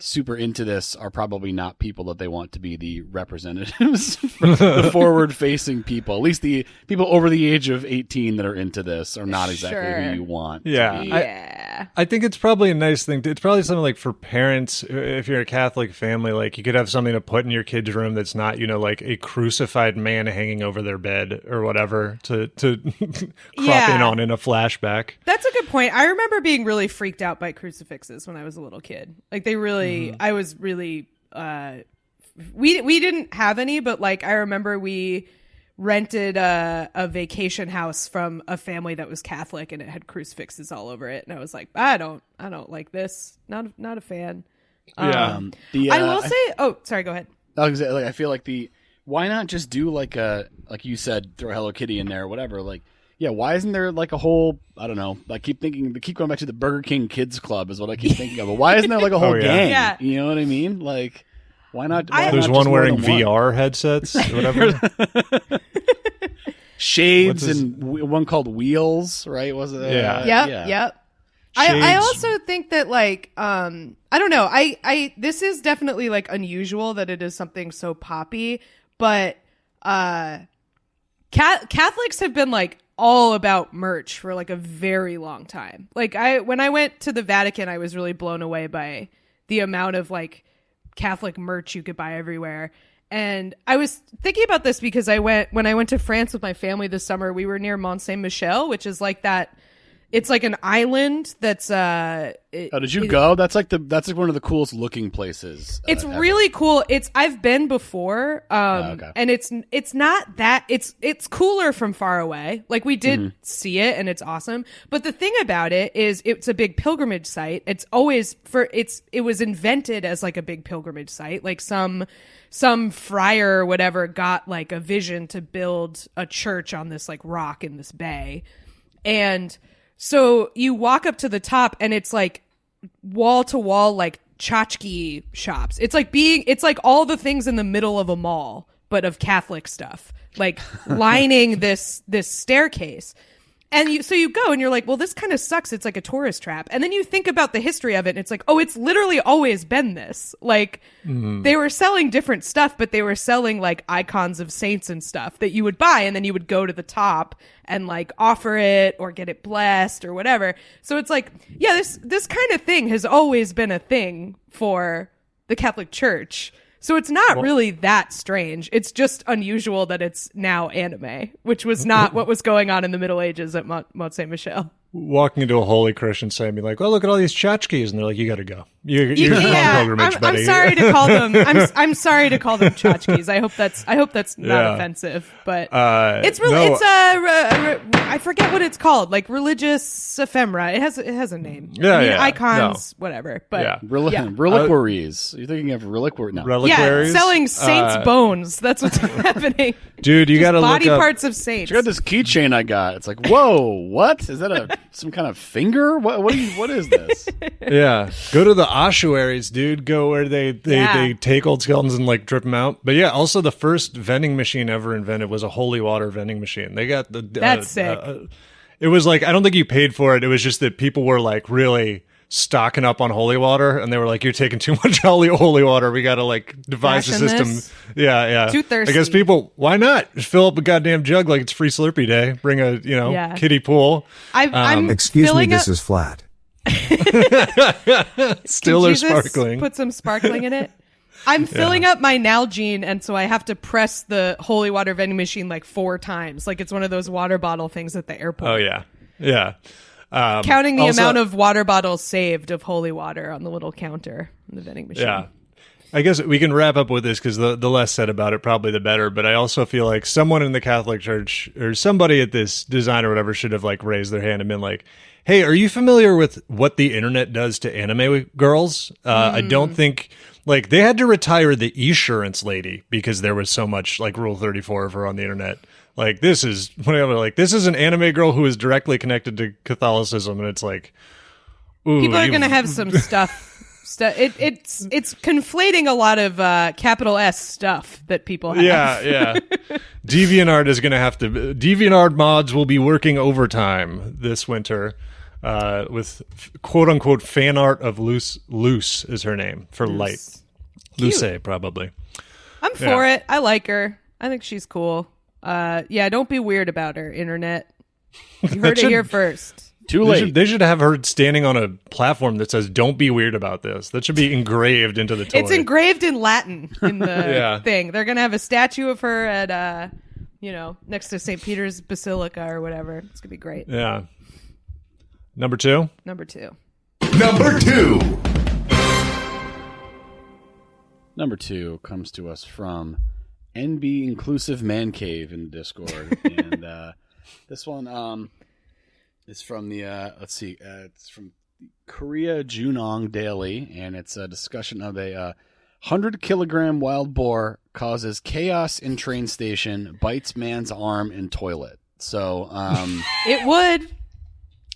super into this are probably not people that they want to be the representatives for the forward-facing people. At least the people over the age of 18 that are into this are not exactly who you want. Yeah. I think it's probably a nice thing. It's probably something like for parents, if you're a Catholic family, like you could have something to put in your kid's room that's not, like a crucified man hanging over their bed or whatever to crop in on in a flashback. That's a good point. I remember being really freaked out by crucifixes when I was a little kid. Like they really, I was really, we didn't have any, but like I remember we rented a vacation house from a family that was Catholic, and it had crucifixes all over it, and I was like, I don't like this. Not a fan. Yeah. I will say. Sorry. Go ahead. I feel like why not just do like you said, throw Hello Kitty in there or whatever. Like, yeah, why isn't there like a whole, I don't know, I keep going back to the Burger King Kids Club is what I keep thinking of. But why isn't there like a whole gang? Yeah. You know what I mean? Like, why not? There's one wearing VR headsets or whatever. Shades and one called Wheels, right? Was it? Yep. I also think that like, I don't know. This is definitely like unusual that it is something so poppy, but Catholics have been like all about merch for like a very long time. Like when I went to the Vatican, I was really blown away by the amount of like Catholic merch you could buy everywhere. And I was thinking about this because when I went to France with my family this summer, we were near Mont Saint Michel, which is like that. It's like an island that's did you go? That's like one of the coolest looking places. It's ever. really cool. I've been before, okay. and it's not that it's cooler from far away. Like we did see it, and it's awesome. But the thing about it is, it's a big pilgrimage site. It was invented as like a big pilgrimage site. Like some friar or whatever got like a vision to build a church on this like rock in this bay, and so you walk up to the top, and it's like wall to wall, like tchotchke shops. It's like all the things in the middle of a mall, but of Catholic stuff, like lining this staircase. And so you go and you're like, well, this kind of sucks. It's like a tourist trap. And then you think about the history of it, and it's like, oh, it's literally always been this. Like they were selling different stuff, but they were selling like icons of saints and stuff that you would buy, and then you would go to the top and like offer it or get it blessed or whatever. So it's like, yeah, this kind of thing has always been a thing for the Catholic Church. So it's not really that strange. It's just unusual that it's now anime, which was not what was going on in the Middle Ages at Mont Saint Michel. Walking into a holy Christian site and be like, "Oh, look at all these tchotchkes," and they're like, "You got to go. You're on pilgrimage, buddy." I'm sorry to call them. I'm sorry to call them tchotchkes. I hope that's not offensive, but it's really I forget what it's called, like religious ephemera. It has a name. Icons, whatever. But reliquaries. You're thinking of reliquaries? No. Reliquaries? Yeah, selling saints' bones. That's what's happening. Dude, you got to look up body parts of saints. Check out this keychain I got. It's like, whoa, what is that? Some kind of finger? What is this? Yeah, go to the ossuaries, dude. Go where they take old skeletons and like drip them out. But yeah, also the first vending machine ever invented was a holy water vending machine. They got that's sick. It was like, I don't think you paid for it. It was just that people were like really stocking up on holy water, and they were like, "You're taking too much holy water. We got to like devise a system." This? Yeah. Too thirsty. I guess people, why not just fill up a goddamn jug like it's free Slurpee day? Bring a kiddie pool. I'm excuse me, this up- is flat. Still or sparkling? Put some sparkling in it. I'm filling up my Nalgene, and so I have to press the holy water vending machine like 4 times. Like it's one of those water bottle things at the airport. Oh yeah. Counting the amount of water bottles saved of holy water on the little counter in the vending machine. Yeah. I guess we can wrap up with this because the less said about it, probably the better. But I also feel like someone in the Catholic Church or somebody at this design or whatever should have like raised their hand and been like, "Hey, are you familiar with what the internet does to anime girls?" I don't think like they had to retire the esurance lady because there was so much like Rule 34 of her on the internet. Like this is an anime girl who is directly connected to Catholicism, and it's like, ooh, people are going to have some stuff. It's conflating a lot of capital S stuff that people have. Yeah. DeviantArt is going to have to. DeviantArt mods will be working overtime this winter with quote unquote fan art of Luce is her name for light. Luce probably. I'm for it. I like her. I think she's cool. Don't be weird about her, internet. You heard it here first. Too late. They should have her standing on a platform that says, "Don't be weird about this." That should be engraved into the toy. It's engraved in Latin in the thing. They're going to have a statue of her at, next to St. Peter's Basilica or whatever. It's going to be great. Yeah. Number two? Number two. Number 2 comes to us from NB Inclusive Man Cave in the Discord. And this one is from the, it's from Korea Junong Daily, and it's a discussion of a 100-kilogram wild boar causes chaos in train station, bites man's arm in toilet. So it would.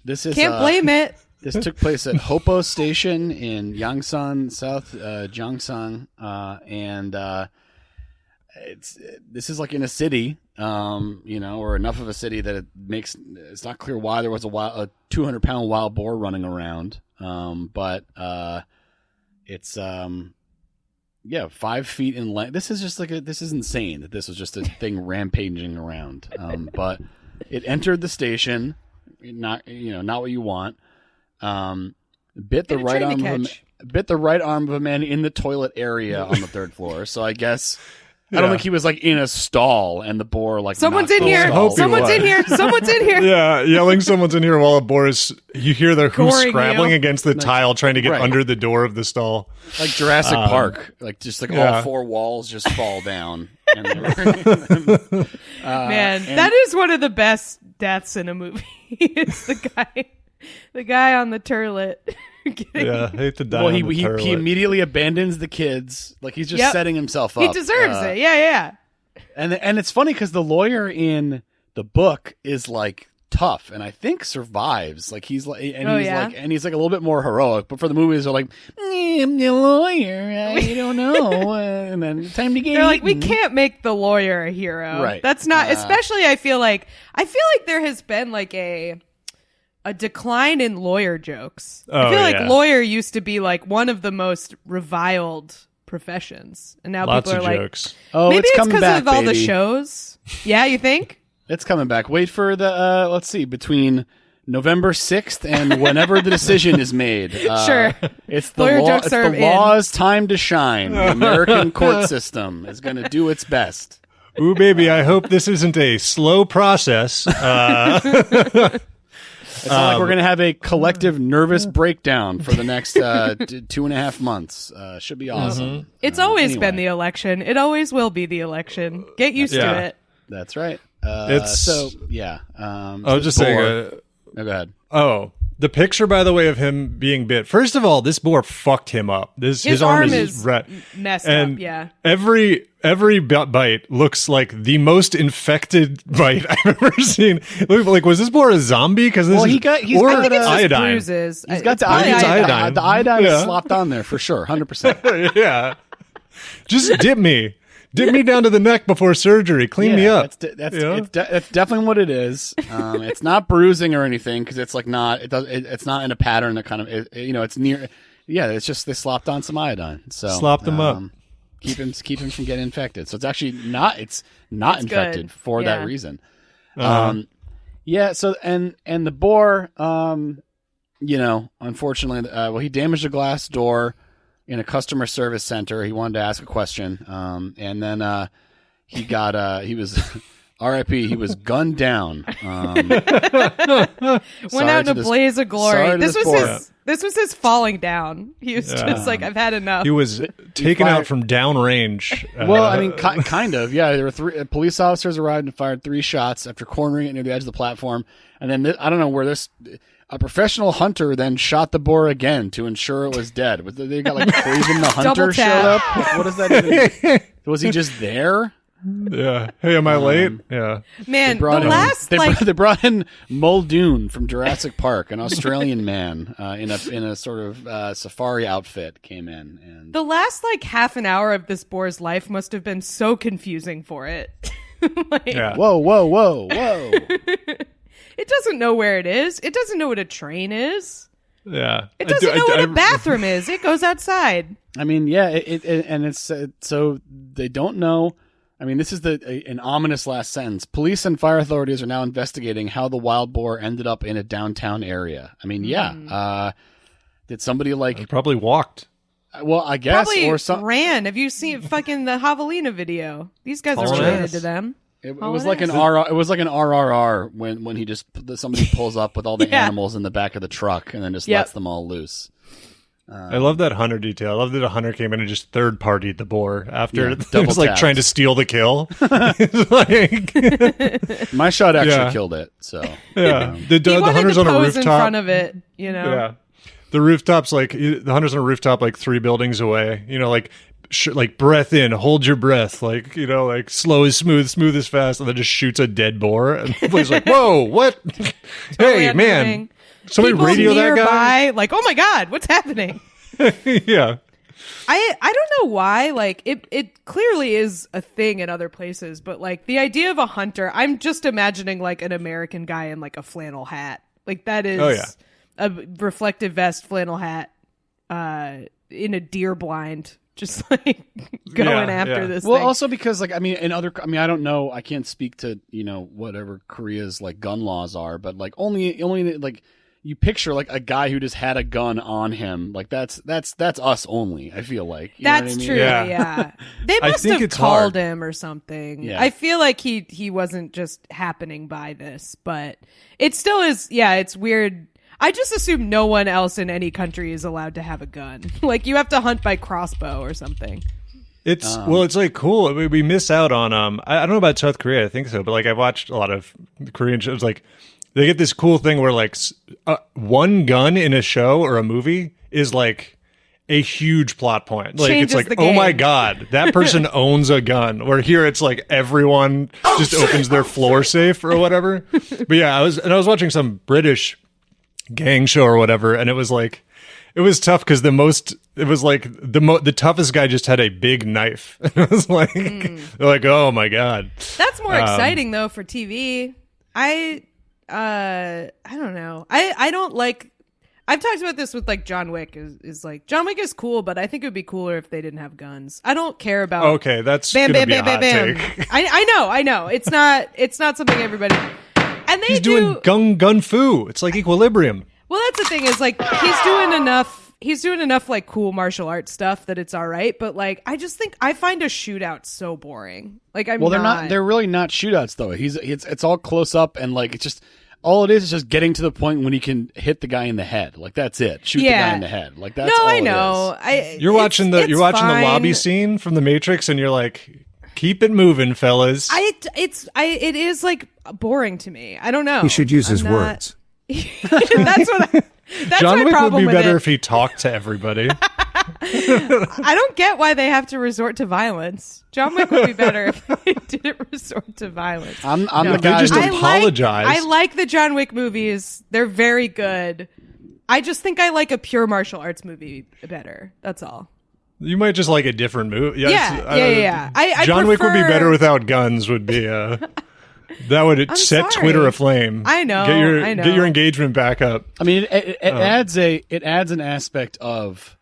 This is can't blame it. This took place at Hopo Station in Yangsan, South Gyeongsang, and this is like in a city, or enough of a city that it's not clear why there was a 200-pound wild boar running around, but it's 5 feet in length. This is just this is insane that this was just a thing rampaging around, but it entered the station, not what you want. Bit the right arm of a man in the toilet area on the 3rd floor. So I guess I don't think he was like in a stall and the boar like Someone's knocked in the here. stall. Someone's in here. Someone's in here. Yeah, yelling someone's in here while a boar is, you hear the hoof Goring scrabbling you. against the tile trying to get Right. under the door of the stall. Like Jurassic Park, like just like yeah. all four walls just fall down. And Man, that is one of the best deaths in a movie. It's the guy on the turlet. Yeah, I hate to die. well, on the he turlet. immediately abandons the kids. Like he's just Yep. setting himself up. He deserves it. Yeah. And it's funny because the lawyer in the book is like tough and I think survives. Like he's like, and he's like a little bit more heroic. But for the movies, they're like, I'm the lawyer. I don't know. And then time to get. They're like, we eaten. can't make the lawyer a hero. Right. That's not. Especially, I feel like there has been like a decline in lawyer jokes. I feel like lawyer used to be like one of the most reviled professions, and now Lots people of are jokes. like, Oh, maybe it's coming because back, of all the baby. shows. Yeah, you think? It's coming back. Wait for the let's see, between November 6th and whenever the decision is made. Sure. It's the Lawyer law. jokes It's are the in. law's time to shine. The American court system is going to do its best. Ooh, baby, I hope this isn't a slow process. It's not like we're going to have a collective nervous breakdown for the next 2.5 months. Should be awesome. It's always anyway. been the election. It always will be the election. Get used Yeah. to it. That's right. It's- I I was just saying. No, go ahead. The picture, by the way, of him being bit. First of all, this boar fucked him up. His arm is red. Messed And up. Yeah. every bite looks like the most infected bite I've ever seen. Like, was this boar a zombie? Because this Well, is he's I think it's just iodine. bruises. He's got It's the probably iodine. The iodine Yeah. is slopped on there for sure, 100%. Yeah, just dip me down to the neck before surgery. Clean me up. That's definitely what it is. It's not bruising or anything because it's like not. It's not in a pattern that kind of. It's near. Yeah, it's just they slopped on some iodine. So Slopped him up. Keep him from getting infected. So it's actually not. It's not infected good. for Yeah. that reason. Yeah. So and the boar. Unfortunately, he damaged a glass door in a customer service center. He wanted to ask a question, and then he was R.I.P. He was gunned down. Went out in a blaze of glory. This was his falling down. He was just like, I've had enough. He was taken out from downrange. Well, I mean, kind of. Yeah, there were three police officers arrived and fired 3 shots after cornering it near the edge of the platform, and then I don't know where this. A professional hunter then shot the boar again to ensure it was dead. They got like Craven the Hunter Double showed tap. up. Like, what does that even? Was he just there? Yeah. Hey, am I late? Yeah. Man, the Brought in- last they brought in Muldoon from Jurassic Park, an Australian man in a sort of safari outfit, came in, and the last like half an hour of this boar's life must have been so confusing for it. Yeah. whoa. It doesn't know where it is. It doesn't know what a train is. Yeah. It doesn't know what a bathroom is. It goes outside. I mean, yeah, and it's so they don't know. I mean, this is an ominous last sentence. Police and fire authorities are now investigating how the wild boar ended up in a downtown area. I mean, did somebody He probably walked. Well, I guess, Probably or some. ran. Have you seen fucking the Javelina video? These guys are Hauling related ass. to them. It was like an RR. It was like an RRR when he just somebody pulls up with all the Yeah. animals in the back of the truck and then just Yep. lets them all loose. I love that hunter detail. I love that a hunter came in and just third-partied the boar after Yeah, it double was like tapped. trying to steal the kill. It's like, My shot actually Yeah. killed it. So yeah, the He wanted hunter's to on a pose in rooftop. front of it, you know. Yeah, the rooftop's like the hunter's on a rooftop like 3 buildings away. Like like breath in, hold your breath, like like slow is smooth, smooth is fast, and then just shoots a dead boar. And everybody's like, "Whoa, what? Totally Hey, man, unnerving. somebody People radio that nearby, guy." like, oh my god, what's happening? Yeah, I don't know why. Like it clearly is a thing in other places, but like the idea of a hunter, I'm just imagining like an American guy in like a flannel hat. Like that is Oh, yeah. a reflective vest flannel hat in a deer blind, just like going after this Well, thing. also because like I mean I don't know, I can't speak to whatever Korea's like gun laws are, but like only like you picture like a guy who just had a gun on him. Like that's us only. I feel like that's true. Yeah. They must have called him or something. Yeah. I feel like he wasn't just happening by this, but it still is. Yeah, it's weird. I just assume no one else in any country is allowed to have a gun. Like you have to hunt by crossbow or something. It's it's like cool. We miss out on I don't know about South Korea. I think so, but like I've watched a lot of Korean shows. Like they get this cool thing where like one gun in a show or a movie is like a huge plot point. Like Changes it's like, the oh game. my god, that person owns a gun. Where here it's like everyone just opens their floor safe or whatever. But yeah, I was watching some British gang show or whatever, and it was like it was tough because the toughest guy just had a big knife. It was like they're like, oh my god, that's more exciting though for TV. I don't know. I don't like. I've talked about this with like John Wick. Is like John Wick is cool, but I think it would be cooler if they didn't have guns. I don't care about. Okay, that's bam, gonna bam, be bam, a hot bam, bam. take. I know. It's not something everybody. And they He's doing gun fu. It's like Equilibrium. Well, that's the thing is like he's doing enough like cool martial arts stuff that it's all right. But like I just think I find a shootout so boring. Like they're really not shootouts though. It's all close up and like it's just. All it is just getting to the point when he can hit the guy in the head. Like that's it. Shoot the guy in the head. Like that's all I it know. is. You're watching the lobby scene from The Matrix, and you're like, keep it moving, fellas. It is like boring to me. I don't know. He should use his words. That's John my Wick would problem be with better it. if he talked to everybody. I don't get why they have to resort to violence. John Wick would be better if they didn't resort to violence. I'm the guy. They just who- apologize. I like the John Wick movies. They're very good. I just think I like a pure martial arts movie better. That's all. You might just like a different movie. Yeah. I John Wick would be prefer- better without guns. Would be that would set sorry. Twitter aflame. I know. Get your engagement back up. I mean, it adds an aspect of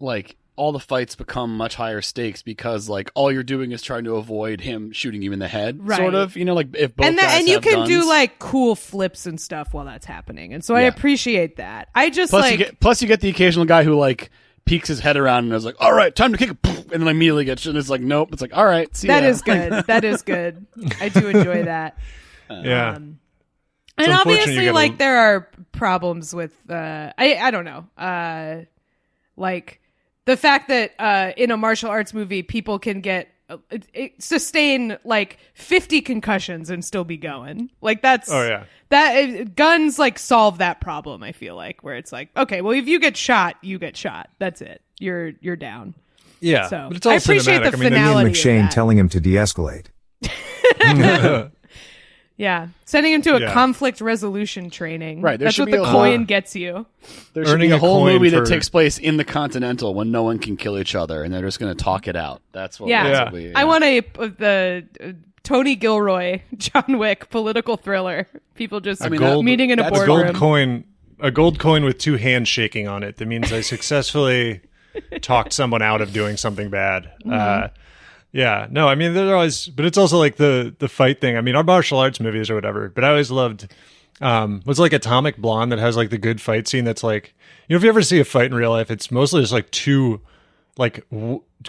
like all the fights become much higher stakes because like all you're doing is trying to avoid him shooting you in the head, Right. sort of. You know, like if both guys you have can guns. do like cool flips and stuff while that's happening, and so I appreciate that. I just Plus you get the occasional guy who like peeks his head around and is like, "All right, time to kick it," and then immediately gets shot. And it's like, nope. It's like, all right, see that ya. is good. That is good. I do enjoy that. Yeah. And unfortunate obviously, you gotta- like there are problems with I don't know, like the fact that in a martial arts movie people can get sustain like 50 concussions and still be going. Like that's guns like solve that problem. I feel like where it's like, okay, well if you get shot, you get shot. That's it. You're down. Yeah, So but it's all I appreciate cinematic. the I mean, finality. McShane of that. telling him to de-escalate. Yeah, sending him to a Yeah. conflict resolution training. Right, there That's should what be the a coin whole- gets you. There should Earning be a a whole coin movie for- that takes place in the Continental when no one can kill each other and they're just going to talk it out. That's what. Yeah, that's what we, I want the Tony Gilroy John Wick political thriller. People just meeting in a that's boardroom. a gold coin with two hands shaking on it. That means I successfully talked someone out of doing something bad. Yeah, no, I mean, there's always, but it's also like the fight thing. I mean, our martial arts movies or whatever, but I always loved, was like Atomic Blonde that has like the good fight scene. That's like, you know, if you ever see a fight in real life, it's mostly just like two, like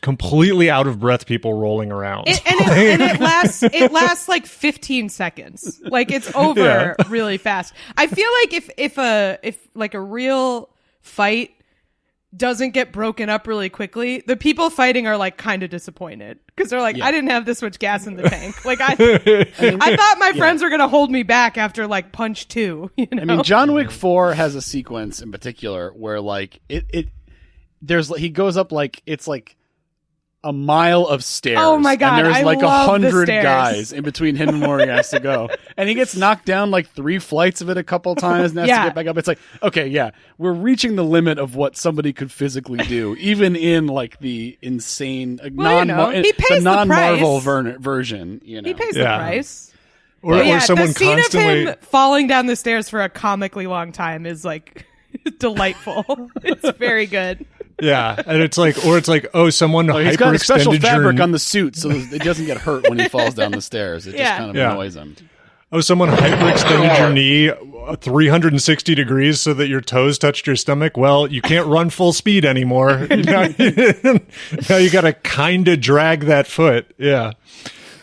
completely out of breath people rolling around. It lasts like 15 seconds. Like it's over really fast. I feel like if like a real fight doesn't get broken up really quickly, the people fighting are like kind of disappointed because they're like, I didn't have this much gas in the tank. Like I thought my friends were gonna hold me back after like punch 2. You know? I mean, John Wick 4 has a sequence in particular where like he goes up like it's like a mile of stairs. Oh my God, And there's I like love the 100 stairs. guys in between him and where he has to go, and he gets knocked down like 3 flights of it a couple times and has to get back up. It's like, okay, yeah, we're reaching the limit of what somebody could physically do, even in like the insane He pays the non-Marvel price. version. You know, He pays the price. Or someone the scene constantly. of him falling down the stairs for a comically long time is like delightful. It's very good. Yeah, and it's like, oh, someone he's got a special hyperextended fabric your on the suit so it doesn't get hurt when he falls down the stairs. It just kind of annoys him. Oh, someone hyperextended your knee 360 degrees so that your toes touched your stomach. Well, you can't run full speed anymore. Now you got to kind of drag that foot. Yeah.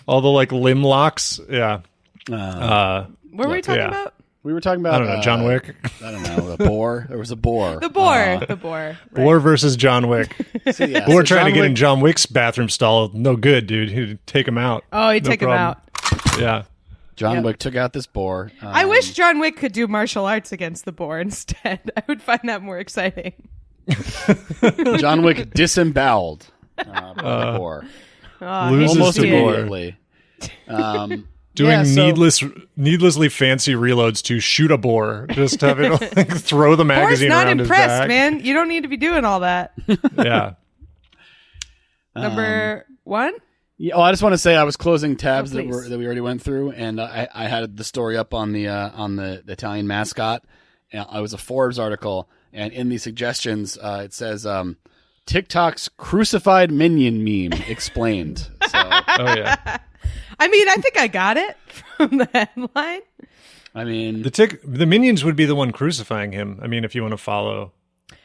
All the like limb locks. Yeah. What were we talking about? We were talking about, I don't know, John Wick. I don't know, the boar. There was a boar. The boar. The boar. Right. Boar versus John Wick. So, Boar trying to get in John Wick's bathroom stall. No good, dude. He'd take him out. Oh, he'd take him out. Yeah. John Wick took out this boar. I wish John Wick could do martial arts against the boar instead. I would find that more exciting. John Wick disemboweled by the boar. Loses Almost to boar. immediately. Doing needlessly fancy reloads to shoot a boar. Just have it like, throw the Boar's magazine not around impressed, his back. man. You don't need to be doing all that. Yeah. Number 1? Yeah, I just want to say I was closing tabs that please. we already went through, and I had the story up on the Italian mascot. It was a Forbes article, and in the suggestions it says TikTok's crucified minion meme explained. So, Oh yeah. I mean, I think I got it from the headline. I mean, The minions would be the one crucifying him. I mean, if you want to follow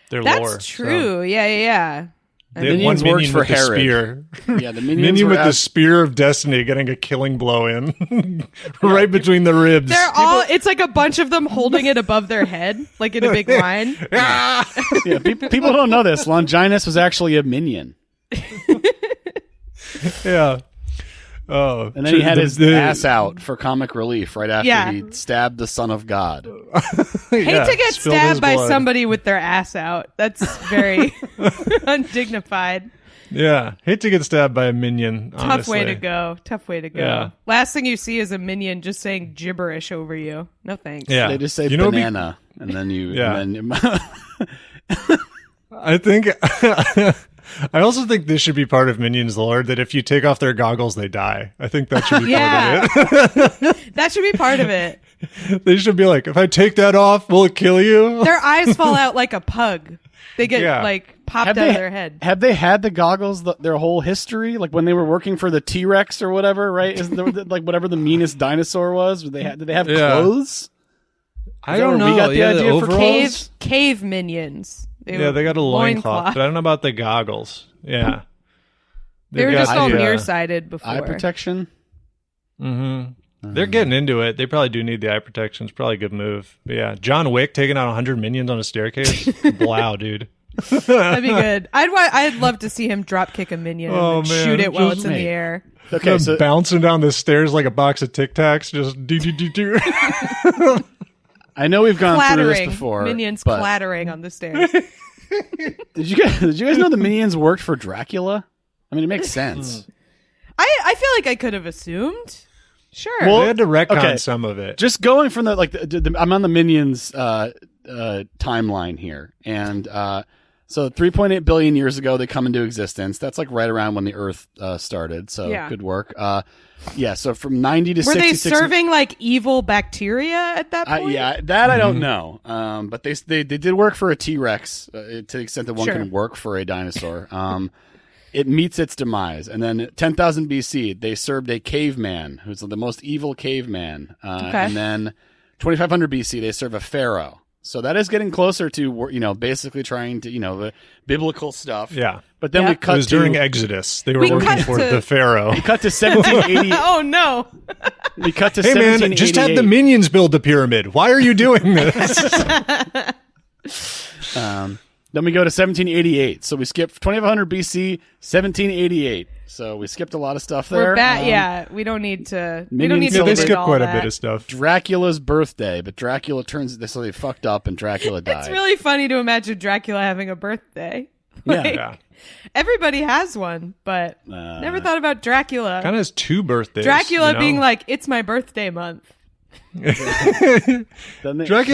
their That's lore. true. Yeah. They had one Minions worked minion for with the Herod. spear. yeah, the minions Minion were with the spear of destiny getting a killing blow in right between the ribs. They're all, it's like a bunch of them holding it above their head, like in a big line. yeah, people don't know this. Longinus was actually a minion, Yeah. Oh, and then he had his ass out for comic relief right after he stabbed the Son of God. Hate to get spilled his stabbed by blood. somebody with their ass out. That's very undignified. Yeah, hate to get stabbed by a minion. Tough way to go. Yeah. Last thing you see is a minion just saying gibberish over you. No thanks. Yeah, They just say You know what'd be- banana, and then you. Yeah. And then I think. I also think this should be part of Minions lore that if you take off their goggles, they die. I think that should be Yeah. part of it. That should be part of it. They should be like, if I take that off, will it kill you? Their eyes fall out like a pug. They get like popped out of their head. Have they had the goggles their whole history? Like when they were working for the T-Rex or whatever, right? Isn't there like whatever the meanest dinosaur was? Did they have clothes? I don't know. We got the idea for Cave minions. They got a loincloth, but I don't know about the goggles. Yeah. They were just all nearsighted before. Eye protection? Mm-hmm. They're getting into it. They probably do need the eye protection. It's probably a good move. But yeah, John Wick taking out 100 minions on a staircase. Wow, dude. That'd be good. I'd love to see him drop kick a minion and shoot it while it's in the air. Okay, so bouncing down the stairs like a box of Tic Tacs, just do. I know we've gone through this before. Minions but clattering on the stairs. Did you guys know the minions worked for Dracula? I mean, it makes sense. I feel like I could have assumed. Sure. Well, they had to retcon some of it. Just going from I'm on the Minions timeline here, and so 3.8 billion years ago they come into existence. That's like right around when the Earth started. So good work. So from 90 to 66. Were they serving like evil bacteria at that point? I don't know. But they did work for a T-Rex to the extent that one can work for a dinosaur. It meets its demise. And then 10,000 BC, they served a caveman who's the most evil caveman. And then 2500 BC, they serve a pharaoh. So that is getting closer to, basically trying to, the biblical stuff. Yeah. But then we cut it was during Exodus. They were We working cut for to- the Pharaoh. We cut to 1780. Oh no. We cut to Hey 1788. man, just have the minions build the pyramid. Why are you doing this? Then we go to 1788. So we skip 2500 BC, 1788. So we skipped a lot of stuff there. We're back. We don't need to. We don't need Minions to. They read skip all quite a that. bit of stuff. Dracula's birthday, but Dracula so they fucked up and Dracula died. It's really funny to imagine Dracula having a birthday. Yeah. Everybody has one, but never thought about Dracula. Kind of has two birthdays. Dracula being like, it's my birthday month. Dracula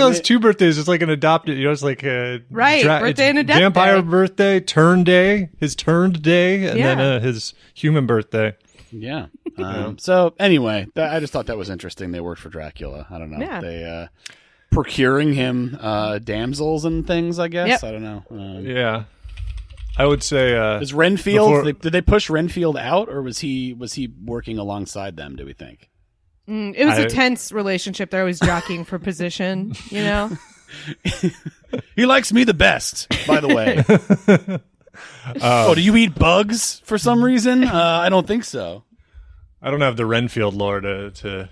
has two birthdays. It's like an adopted, it's like a birthday and a death vampire day. birthday, turn day, his turned day, and then his human birthday. Yeah. So anyway, I just thought that was interesting. They worked for Dracula. I don't know. Yeah. They procuring him damsels and things. I guess. Yep. I don't know. Yeah, I would say. Is Renfield? Did they push Renfield out, or was he working alongside them? Do we think? It was a tense relationship. They're always jockeying for position, you know? He likes me the best, by the way. Do you eat bugs for some reason? I don't think so. I don't have the Renfield lore to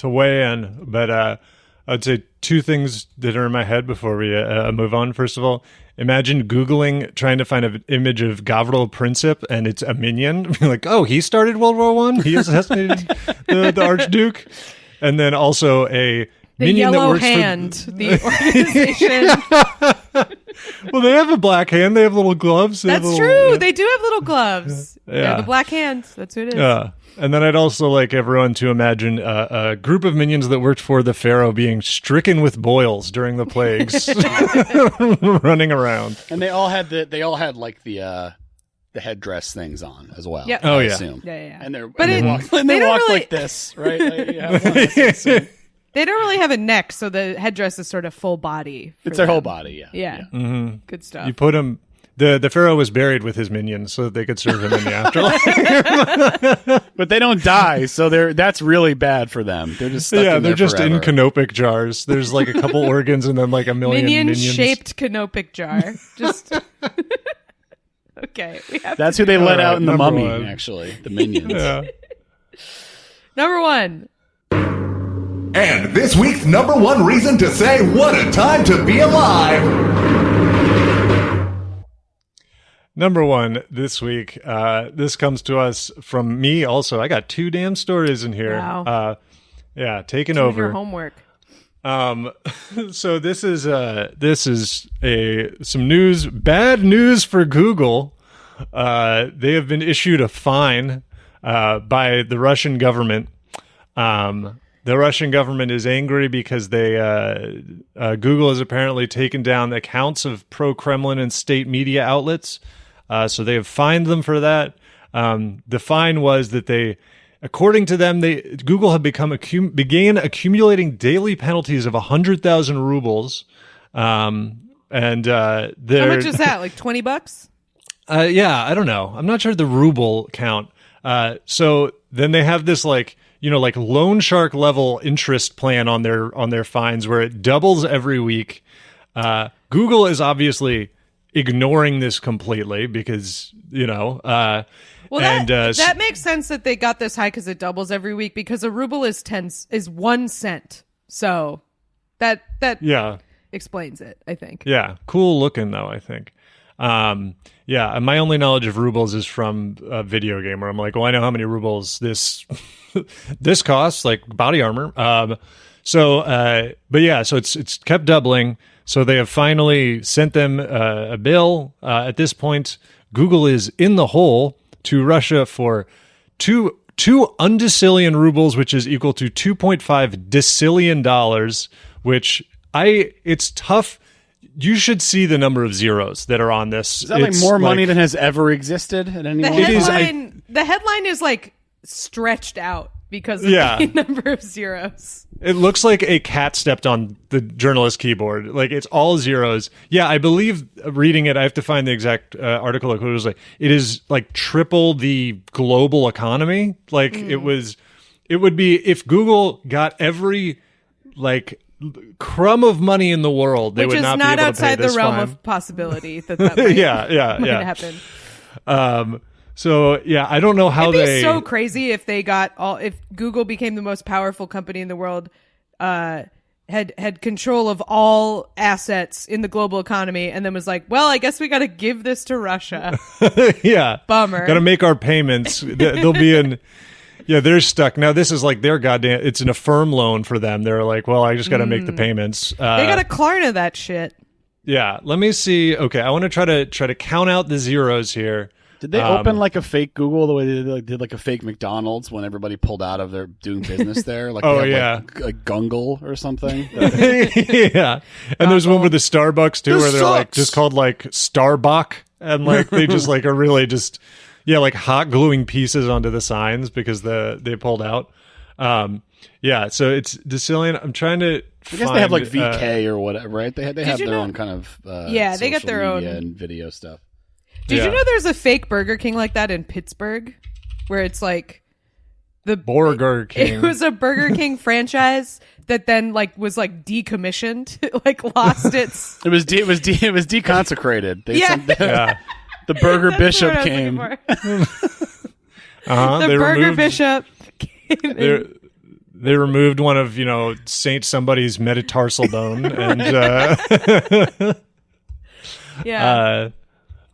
weigh in, but I'd say two things that are in my head before we move on. First of all, imagine Googling, trying to find an image of Gavril Princip, and it's a minion. Like, oh, he started World War One? He assassinated the Archduke? And then also a minion Yellow that works Hand, for the organization. Well, they have a black hand. They have little gloves. That's true. Yeah. They do have little gloves. Yeah. The black hand. That's who it is. Yeah. And then I'd also like everyone to imagine a group of minions that worked for the Pharaoh being stricken with boils during the plagues, running around. And they all had like the headdress things on as well. Yep. Oh, I yeah. assume. Yeah. And But they walk like this, right? They don't really have a neck, so the headdress is sort of full body. It's their whole body, yeah. Yeah. Mm-hmm. Good stuff. You put him. The Pharaoh was buried with his minions so that they could serve him in the afterlife. But they don't die, so that's really bad for them. They're just stuck in they're there just forever. in canopic jars. There's like a couple organs and then like a million minions. Minion-shaped canopic jar. Just okay. That's who they let out in the number Mummy, one. actually. The minions. Yeah. Number one. And this week's number one reason to say what a time to be alive. Number one this week. This comes to us from me also. I got two damn stories in here. Wow. Taking Doing over. your homework. So this is some news, bad news for Google. They have been issued a fine by the Russian government. The Russian government is angry because Google has apparently taken down accounts of pro-Kremlin and state media outlets. So they have fined them for that. The fine was that according to them, Google had began accumulating daily penalties of 100,000 rubles. How much is that? Like $20? Yeah, I don't know. I'm not sure the ruble count. So then they have this like loan shark level interest plan on their fines where it doubles every week. Google is obviously ignoring this completely because that makes sense that they got this high because it doubles every week because a ruble is 1 cent. So that explains it, I think. Yeah, cool looking though, I think. And my only knowledge of rubles is from a video game where I'm like, well, I know how many rubles this costs, like body armor. So it's kept doubling. So they have finally sent them a bill. At this point, Google is in the hole to Russia for two undecillion rubles, which is equal to $2.5 decillion, which it's tough. You should see the number of zeros that are on this. Is that like more money than has ever existed at any point? The headline is like stretched out because of the number of zeros. It looks like a cat stepped on the journalist keyboard. Like it's all zeros. Yeah, I believe reading it, I have to find the exact article. Like it was like it is like triple the global economy. Like it would be if Google got every like crumb of money in the world, they would not be able to pay this fine. Which is not outside the realm of possibility that might happen. So yeah, I don't know how It'd be so crazy if if Google became the most powerful company in the world, had control of all assets in the global economy, and then was like, well, I guess we got to give this to Russia. Yeah, bummer. Got to make our payments. They'll be in. Yeah, they're stuck now. This is like their goddamn. It's an Affirm loan for them. They're like, well, I just got to make the payments. They got to Klarna that shit. Yeah, let me see. Okay, I want to try to count out the zeros here. Did they open like a fake Google the way they did like a fake McDonald's when everybody pulled out of their doing business there? Like like a Gungle or something. Yeah, and there's one with the Starbucks too, where they're like just called like Starbuck, and like they just like are really just like hot gluing pieces onto the signs because they pulled out. So it's decillion. I'm trying to. I guess they have like VK or whatever, right? They have their own kind of they got their own and video stuff. Did you know there's a fake Burger King like that in Pittsburgh, where it's like the Burger King. It was a Burger King franchise that then was decommissioned, lost its. It was deconsecrated. Yeah. The Burger That's Bishop the word I was came. looking for. Uh-huh. The Burger Bishop came in. They removed one of Saint somebody's metatarsal bone, and Yeah.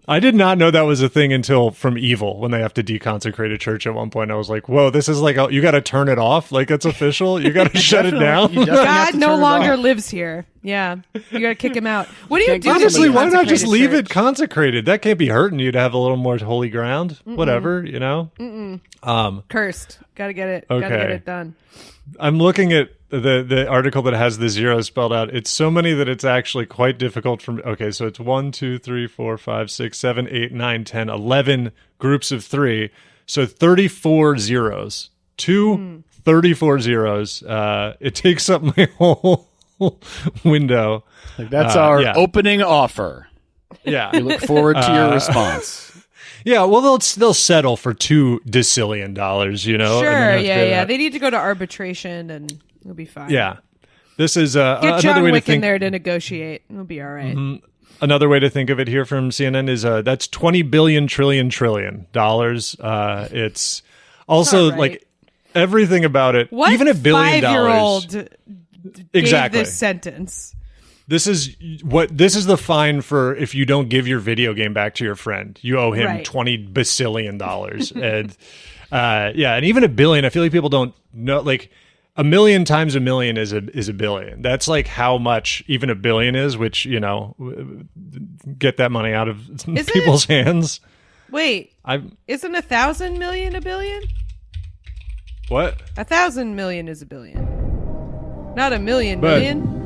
I did not know that was a thing until from Evil when they have to deconsecrate a church at one point. I was like, whoa, this is you got to turn it off. It's official. You got to shut it down. God no longer lives here. Yeah. You got to kick him out. What do you do? Honestly, with a why not just deconsecrated leave it church? consecrated? That can't be hurting you to have a little more holy ground. Whatever, Cursed. Got to get it. Got to get Okay. it done. I'm looking at the article that has the zero spelled out. It's so many that it's actually quite difficult from. Okay, so it's 1, 2, 3, 4, 5, 6, 7, 8, 9, 10, 11 groups of 3. So 34 zeros. 34 zeros. It takes up my whole window. That's our opening offer. Yeah. We look forward to your response. Yeah, well, they'll settle for $2 decillion, Sure. Yeah. They need to go to arbitration and it'll be fine. Yeah. This is Get another John way to Wick in think. there to negotiate. It'll be all right. Another way to think of it here from CNN is that's 20 billion trillion dollars. It's also Not right. everything about it. What even $1 billion. 5-year-old Exactly. gave this sentence? This is the fine for if you don't give your video game back to your friend. You owe him Right. $20 billion. And and even $1 billion, I feel like people don't know. A million times a million is a billion. That's how much even $1 billion is, which get that money out of people's hands. Wait, isn't 1,000 million a billion? What? 1,000 million is a billion, not a million But- million.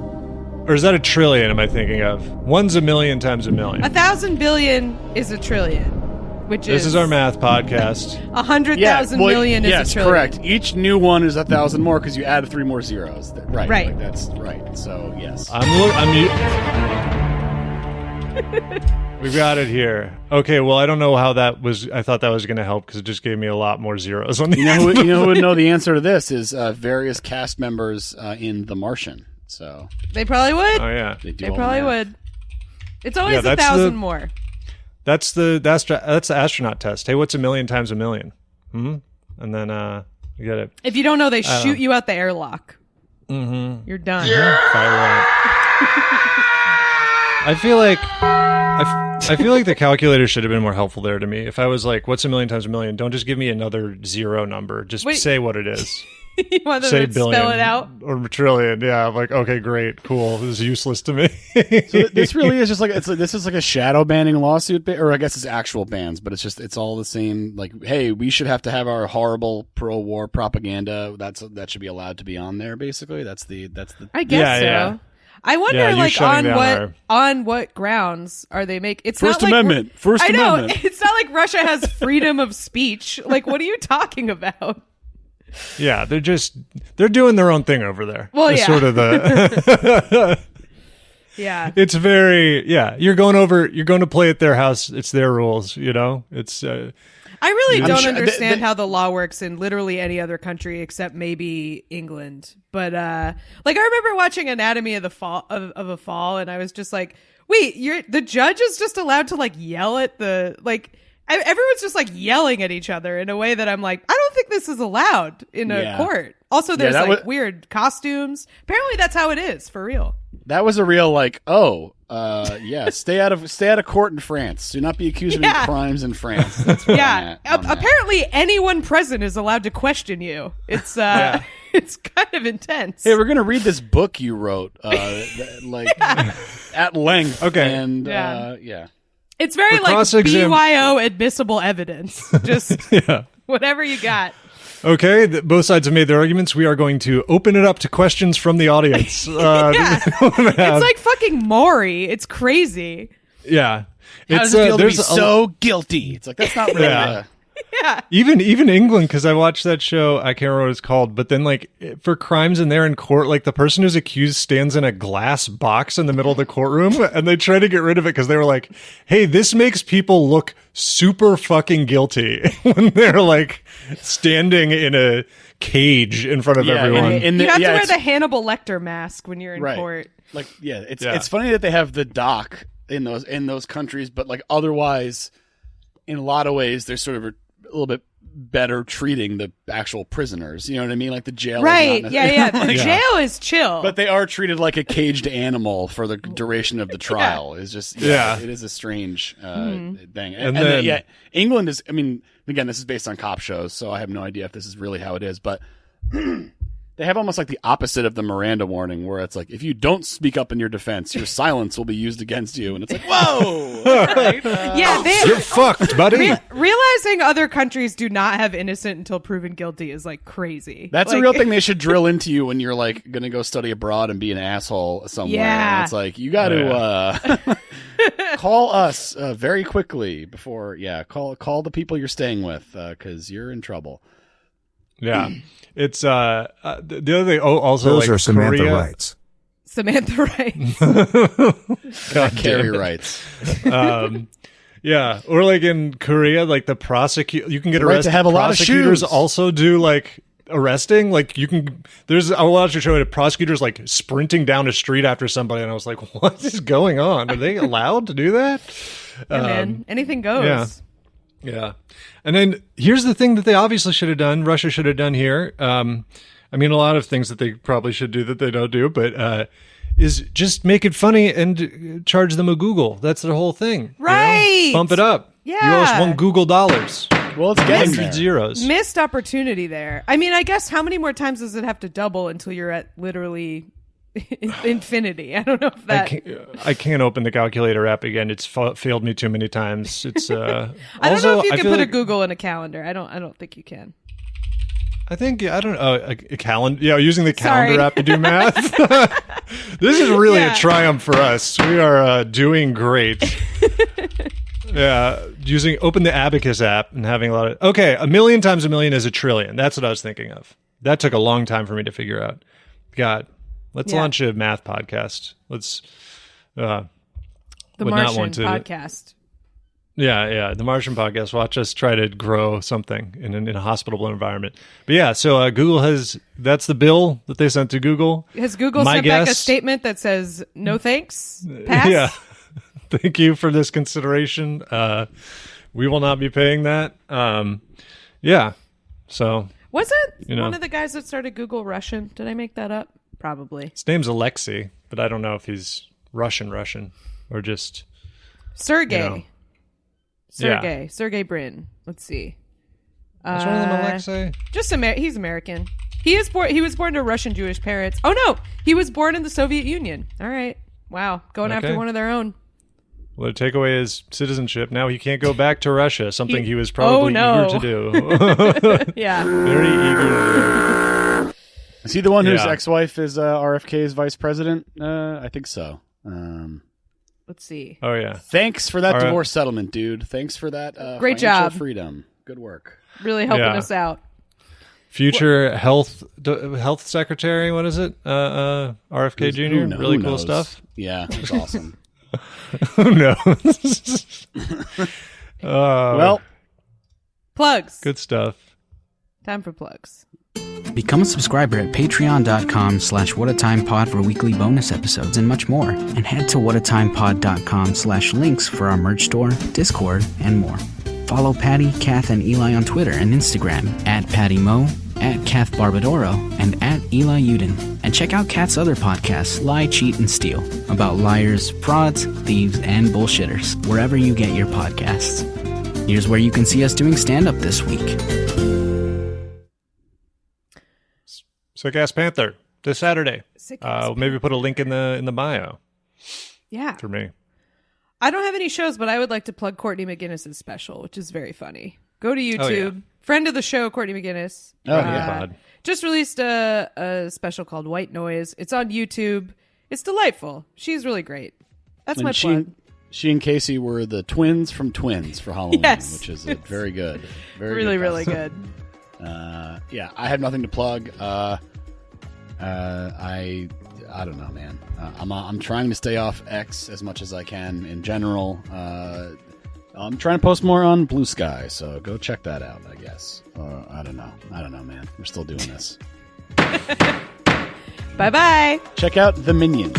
Or is that a trillion? Am I thinking of? One's a million times a million. 1,000 billion is a trillion, which This is our math podcast. 100,000 million is a trillion. Correct. Each new one is 1,000 more because you added 3 more zeros. Right. Right. That's right. So yes. We've got it here. Okay, well, I don't know how that was. I thought that was going to help because it just gave me a lot more zeros on the You know who would know the answer to this is various cast members in The Martian. So They probably would. Oh, yeah. They probably would. It's always Yeah, 1,000 more. That's the astronaut test. Hey, what's a million times a million? And then you get it. If you don't know, they shoot you out the airlock. Mm-hmm. You're done. Fire out. I feel like the calculator should have been more helpful there to me. If I was like, what's a million times a million? Don't just give me another zero number. Just say what it is. You want them Say to billion spell it out? or trillion. Yeah, I'm like, okay, great, cool. This is useless to me. So this really is just this is like a shadow banning lawsuit, or I guess it's actual bans, but it's all the same. Hey, we should have to have our horrible pro-war propaganda. That should be allowed to be on there. Basically, that's the. I guess so. Yeah. I wonder, Yeah, you shutting down on what grounds are they making? It's First not Amendment. First I know Amendment. it's not like Russia has freedom of speech. What are you talking about? Yeah, they're doing their own thing over there. Well, It's yeah. sort of the. Yeah, It's very you're going to play at their house. It's their rules. It's. I really I'm don't sure- understand how the law works in literally any other country except maybe England. But I remember watching Anatomy of the Fall of a Fall, and I was just like, wait, the judge is just allowed to yell at the everyone's just yelling at each other in a way that I'm like, I don't think this is allowed in a court. Also, there's weird costumes. Apparently, that's how it is for real. That was a real stay out of court in France. Do not be accused of any crimes in France. That's where I'm at. Apparently, anyone present is allowed to question you. It's it's kind of intense. Hey, we're gonna read this book you wrote, at length. Okay. And It's very BYO admissible evidence. Just whatever you got. Okay, both sides have made their arguments. We are going to open it up to questions from the audience. It's like fucking Maury. It's crazy. Yeah. How does it feel to be so guilty? It's like, that's not really Yeah. Even England, because I watched that show, I can't remember what it's called, but then like for crimes in there in court, like the person who's accused stands in a glass box in the middle of the courtroom, and they try to get rid of it because they were like, "Hey, this makes people look super fucking guilty when they're like standing in a cage in front of everyone." You have to wear the Hannibal Lecter mask when you're in court. Like, it's funny that they have the dock in those countries, but like otherwise, in a lot of ways, they're sort of a little bit better treating the actual prisoners. You know what I mean? Like the jail. Right. Is not Yeah. The jail is chill. But they are treated like a caged animal for the duration of the trial. It's just, it is a strange thing. And then, England is, I mean, again, this is based on cop shows, so I have no idea if this is really how it is, but they have almost like the opposite of the Miranda warning, where it's like, if you don't speak up in your defense, your silence will be used against you. And it's like, whoa! Right? You're fucked, buddy. Realizing other countries do not have innocent until proven guilty is like crazy. That's a real thing they should drill into you when you're like going to go study abroad and be an asshole somewhere. Yeah. And it's like, you got to call us very quickly before, call the people you're staying with because you're in trouble. Yeah. It's the other thing. Oh, also, those like are Samantha Korea. Wrights. Samantha Wrights. Carrie Wrights. Yeah, or like in Korea, like the you can get arrested. To have a lot of prosecutors shoes. also do like arresting. Like you can. There's a lot of show prosecutors like sprinting down a street after somebody, and I was like, what is going on? Are they allowed to do that? Man, anything goes. Yeah. And then here's the thing that they obviously should have done, Russia should have done here. I mean, a lot of things that they probably should do that they don't do, but is just make it funny and charge them a Google. That's the whole thing. Right. You know? Bump it up. Yeah. You owe us $1 Google. Well, it's getting 100 zeros. Missed opportunity there. I mean, I guess how many more times does it have to double until you're at literally infinity? I don't know if that. I can't open the calculator app again. It's failed me too many times. It's. I don't know if you can put a Google in a calendar. I don't think you can. I think I don't know a calendar. Yeah, using the calendar app to do math. This is really a triumph for us. We are doing great. Yeah, open the Abacus app and having a lot of. Okay, 1,000,000 times 1,000,000 is 1,000,000,000,000. That's what I was thinking of. That took a long time for me to figure out. God. Let's launch a math podcast. Let's the Martian podcast. Yeah, the Martian podcast. Watch us try to grow something in a hospitable environment. But yeah, so Google that's the bill that they sent to Google. Has Google sent back a statement that says no thanks? Pass? Yeah. Thank you for this consideration. We will not be paying that. Yeah. So wasn't one of the guys that started Google Russian? Did I make that up? Probably. His name's Alexei, but I don't know if he's Russian or just Sergey. Sergey Brin. Let's see. Is one of them Alexei? Just he's American. He was born to Russian Jewish parents. Oh no, he was born in the Soviet Union. All right. Wow, going after one of their own. Well, to take away his citizenship, now he can't go back to Russia. Something he was probably eager to do. Yeah. Very eager. Is he the one whose ex-wife is RFK's vice president? I think so. Let's see. Oh, yeah. Thanks for that divorce settlement, dude. Thanks for that great financial job. Freedom. Good work. Really helping us out. Future health secretary, what is it? RFK Jr.? Really cool stuff. Yeah, it's awesome. Who knows? Well, plugs. Good stuff. Time for plugs. Become a subscriber at patreon.com/whatatimepod for weekly bonus episodes and much more. And head to whatatimepod.com/links for our merch store, Discord, and more. Follow Patty, Kath, and Eli on Twitter and Instagram at PattyMo, at Kath Barbadoro, and at Eli Uden. And check out Kath's other podcasts, Lie, Cheat, and Steal, about liars, frauds, thieves, and bullshitters, wherever you get your podcasts. Here's where you can see us doing stand-up this week. Sick Ass Panther this Saturday. Maybe put a link in the bio. Yeah. For me. I don't have any shows, but I would like to plug Courtney McGinnis's special, which is very funny. Go to YouTube. Oh, yeah. Friend of the show, Courtney McGinnis. Just released a special called White Noise. It's on YouTube. It's delightful. She's really great. That's my plug. She and Casey were the twins from Twins for Halloween, Yes. which is very good. Very Really, good really good. Yeah, I have nothing to plug. I don't know, man. I'm trying to stay off X as much as I can in general. I'm trying to post more on Blue Sky, so go check that out, I guess. I don't know, man. We're still doing this. Bye-bye. Check out The Minions.